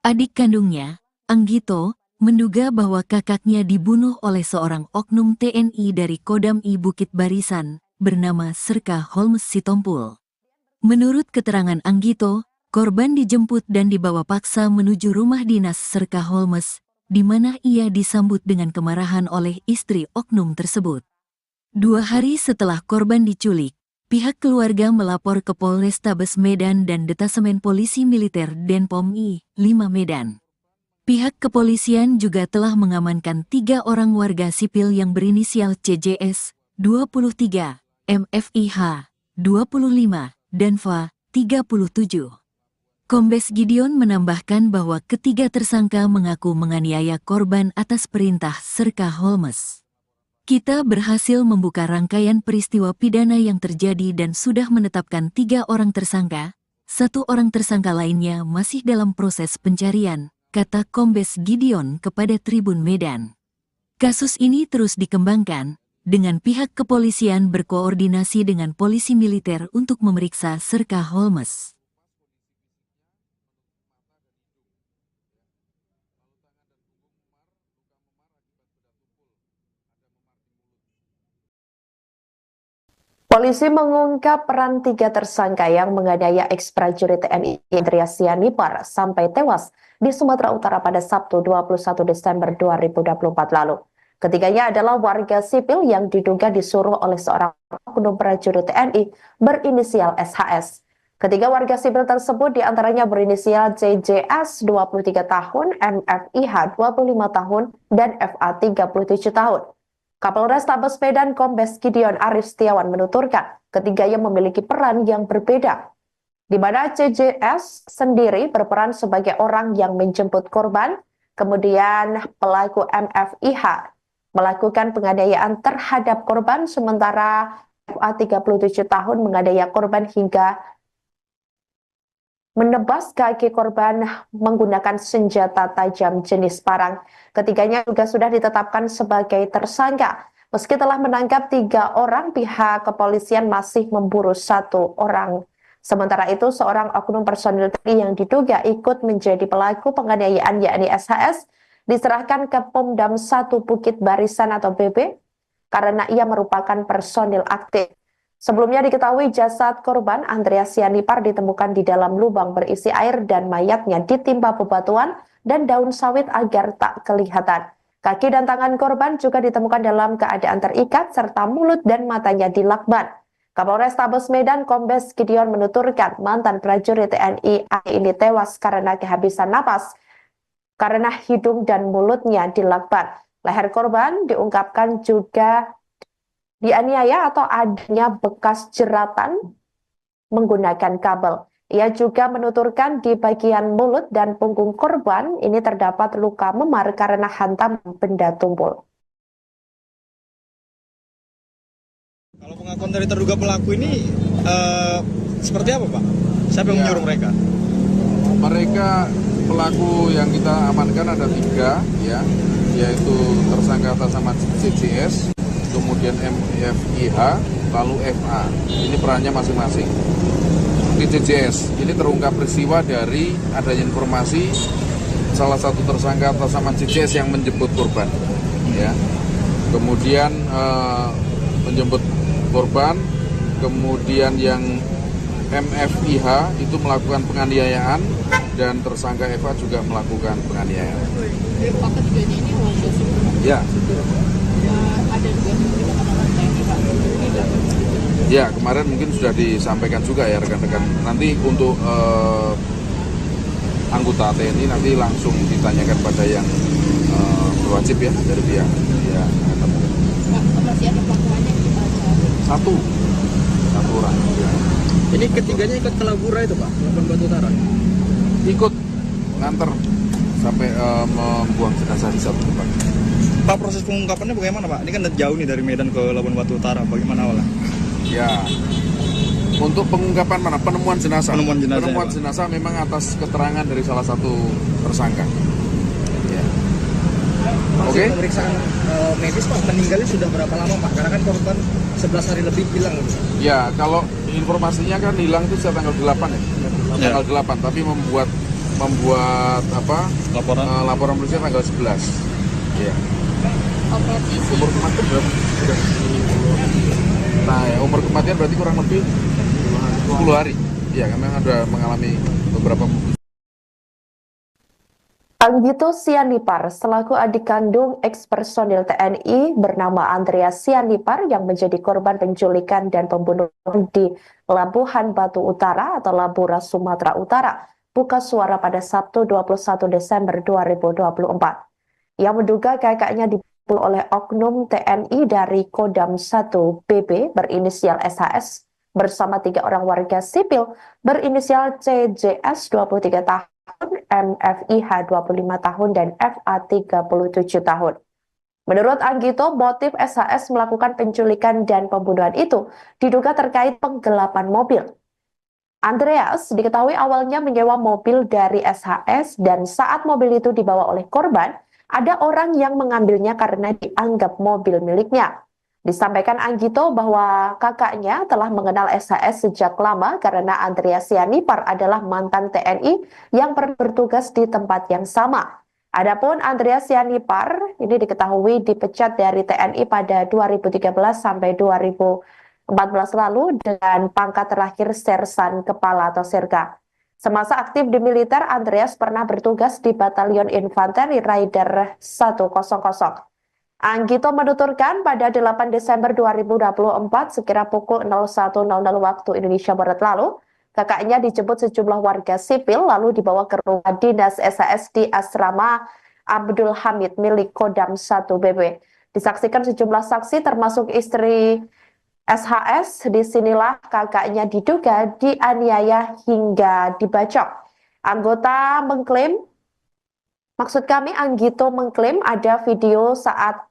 Adik kandungnya, Anggito, menduga bahwa kakaknya dibunuh oleh seorang oknum TNI dari Kodam I Bukit Barisan, bernama Serka Holmes Sitompul. Menurut keterangan Anggito, korban dijemput dan dibawa paksa menuju rumah dinas Serka Holmes, di mana ia disambut dengan kemarahan oleh istri oknum tersebut. 2 hari setelah korban diculik, pihak keluarga melapor ke Polrestabes Medan dan Detasemen Polisi Militer Denpom I, 5 Medan. Pihak kepolisian juga telah mengamankan 3 orang warga sipil yang berinisial CJS, 23, MFIH, 25, dan VA, 37. Kombes Gideon menambahkan bahwa ketiga tersangka mengaku menganiaya korban atas perintah Serka Holmes. Kita berhasil membuka rangkaian peristiwa pidana yang terjadi dan sudah menetapkan 3 orang tersangka, 1 orang tersangka lainnya masih dalam proses pencarian, kata Kombes Gideon kepada Tribun Medan. Kasus ini terus dikembangkan, dengan pihak kepolisian berkoordinasi dengan polisi militer untuk memeriksa Serka Holmes. Polisi mengungkap peran 3 tersangka yang menganiaya ex-prajurit TNI Andreas Sianipar sampai tewas di Sumatera Utara pada Sabtu 21 Desember 2024 lalu. Ketiganya adalah warga sipil yang diduga disuruh oleh seorang oknum prajurit TNI berinisial SHS. Ketiga warga sipil tersebut diantaranya berinisial CJS 23 tahun, MFIH 25 tahun, dan FA 37 tahun. Kapolrestabes Medan Kombes Gideon Arif Setiawan menuturkan ketiganya memiliki peran yang berbeda, di mana CJS sendiri berperan sebagai orang yang menjemput korban, kemudian pelaku MFIH melakukan penganiayaan terhadap korban, sementara FA 37 tahun menganiaya korban hingga menebas kaki korban menggunakan senjata tajam jenis parang. Ketiganya juga sudah ditetapkan sebagai tersangka. Meski telah menangkap 3 orang, pihak kepolisian masih memburu 1 orang. Sementara itu, seorang oknum personil TNI yang diduga ikut menjadi pelaku penganiayaan yakni SHS diserahkan ke Pomdam 1 Bukit Barisan atau BB karena ia merupakan personil aktif. Sebelumnya diketahui jasad korban Andreas Sianipar ditemukan di dalam lubang berisi air dan mayatnya ditimpa bebatuan dan daun sawit agar tak kelihatan. Kaki dan tangan korban juga ditemukan dalam keadaan terikat serta mulut dan matanya dilakban. Kapolrestabes Medan Kombes Gideon menuturkan mantan prajurit TNI ini tewas karena kehabisan napas karena hidung dan mulutnya dilakban. Leher korban diungkapkan juga dianiaya atau adanya bekas jeratan menggunakan kabel. Ia juga menuturkan di bagian mulut dan punggung korban ini terdapat luka memar karena hantam benda tumpul. Kalau pengakuan dari terduga pelaku ini seperti apa, Pak? Siapa yang menyuruh mereka? Mereka pelaku yang kita amankan ada 3, ya, yaitu tersangka atas nama CJS, kemudian MFIH, lalu FA. Ini perannya masing-masing. Di CJS, ini terungkap peristiwa dari adanya informasi salah satu tersangka atas nama CJS yang menjemput korban. Ya. Kemudian menjemput korban, kemudian yang MFIH itu melakukan penganiayaan dan tersangka FA juga melakukan penganiayaan. Pak, ketiganya ini warga sipil. Ya. Ada juga Ya, kemarin mungkin sudah disampaikan juga ya rekan-rekan. Nanti untuk anggota TNI nanti langsung ditanyakan pada yang berwajib ya dari pihak Angkatan Darat. Pak, masih ada pelaku lainnya yang kita Satu orang. Ya. Ini ketiganya ikut ke Labura itu Pak, Labuan Batu Utara. Ikut nganter sampai membuang jenazah di satu tempat. Pak, proses pengungkapannya bagaimana Pak? Ini kan jauh nih dari Medan ke Labuan Batu Utara, bagaimana awalnya? Ya, untuk pengungkapan mana? Penemuan jenazah. Penemuan jenazah, Penemuan ya, Pak. jenazah memang atas keterangan dari salah satu tersangka. Ya. Oke. Pemeriksaan medis Pak, meninggalnya sudah berapa lama Pak? Karena kan korban 11 hari lebih hilang. Ya, kalau informasinya kan hilang itu sejak tanggal 8 ya. Ya. Tanggal 8, tapi membuat apa? Laporan polisi tanggal 11. Ya. Umur kematian berapa? Nah, ya, umur kematian berarti kurang lebih 10 hari. Ya, memang ada mengalami beberapa Anggito Sianipar selaku adik kandung ex-personil TNI bernama Andreas Sianipar yang menjadi korban penculikan dan pembunuhan di Labuhan Batu Utara atau Labura, Sumatera Utara buka suara pada Sabtu 21 Desember 2024. Ia menduga kakaknya dipukul oleh oknum TNI dari Kodam 1 BB berinisial SHS bersama 3 orang warga sipil berinisial CJS 23 tahun, MFIH 25 tahun, dan FA 37 tahun. Menurut Anggito, motif SHS melakukan penculikan dan pembunuhan itu diduga terkait penggelapan mobil. Andreas diketahui awalnya menyewa mobil dari SHS dan saat mobil itu dibawa oleh korban, ada orang yang mengambilnya karena dianggap mobil miliknya. Disampaikan Anggito bahwa kakaknya telah mengenal SHS sejak lama karena Andreas Sianipar adalah mantan TNI yang pernah bertugas di tempat yang sama. Adapun Andreas Sianipar ini diketahui dipecat dari TNI pada 2013 sampai 2014 lalu dengan pangkat terakhir Sersan Kepala atau Serka. Semasa aktif di militer, Andreas pernah bertugas di Batalion Infanteri Raider 100. Anggito menuturkan pada 8 Desember 2024 sekira pukul 01.00 waktu Indonesia Barat lalu, kakaknya dijemput sejumlah warga sipil lalu dibawa ke rumah dinas SHS di Asrama Abdul Hamid milik Kodam 1 BB. Disaksikan sejumlah saksi termasuk istri SHS, disinilah kakaknya diduga dianiaya hingga dibacok. Anggito mengklaim ada video saat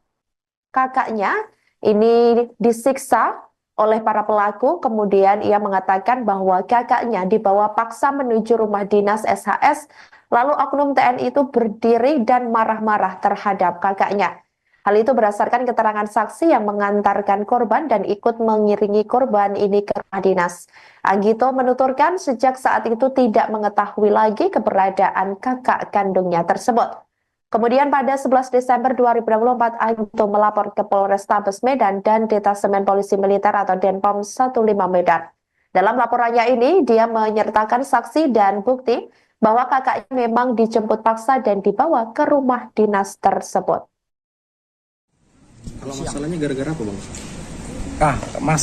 kakaknya ini disiksa oleh para pelaku. Kemudian ia mengatakan bahwa kakaknya dibawa paksa menuju rumah dinas SHS. Lalu oknum TNI itu berdiri dan marah-marah terhadap kakaknya. Hal itu berdasarkan keterangan saksi yang mengantarkan korban dan ikut mengiringi korban ini ke rumah dinas. Anggito menuturkan sejak saat itu tidak mengetahui lagi keberadaan kakak kandungnya tersebut. Kemudian pada 11 Desember 2024, Anggito melapor ke Polrestabes Medan dan Detasemen Polisi Militer atau Denpom 15 Medan. Dalam laporannya ini, dia menyertakan saksi dan bukti bahwa kakaknya memang dijemput paksa dan dibawa ke rumah dinas tersebut. Kalau masalahnya gara-gara apa Bang? Masa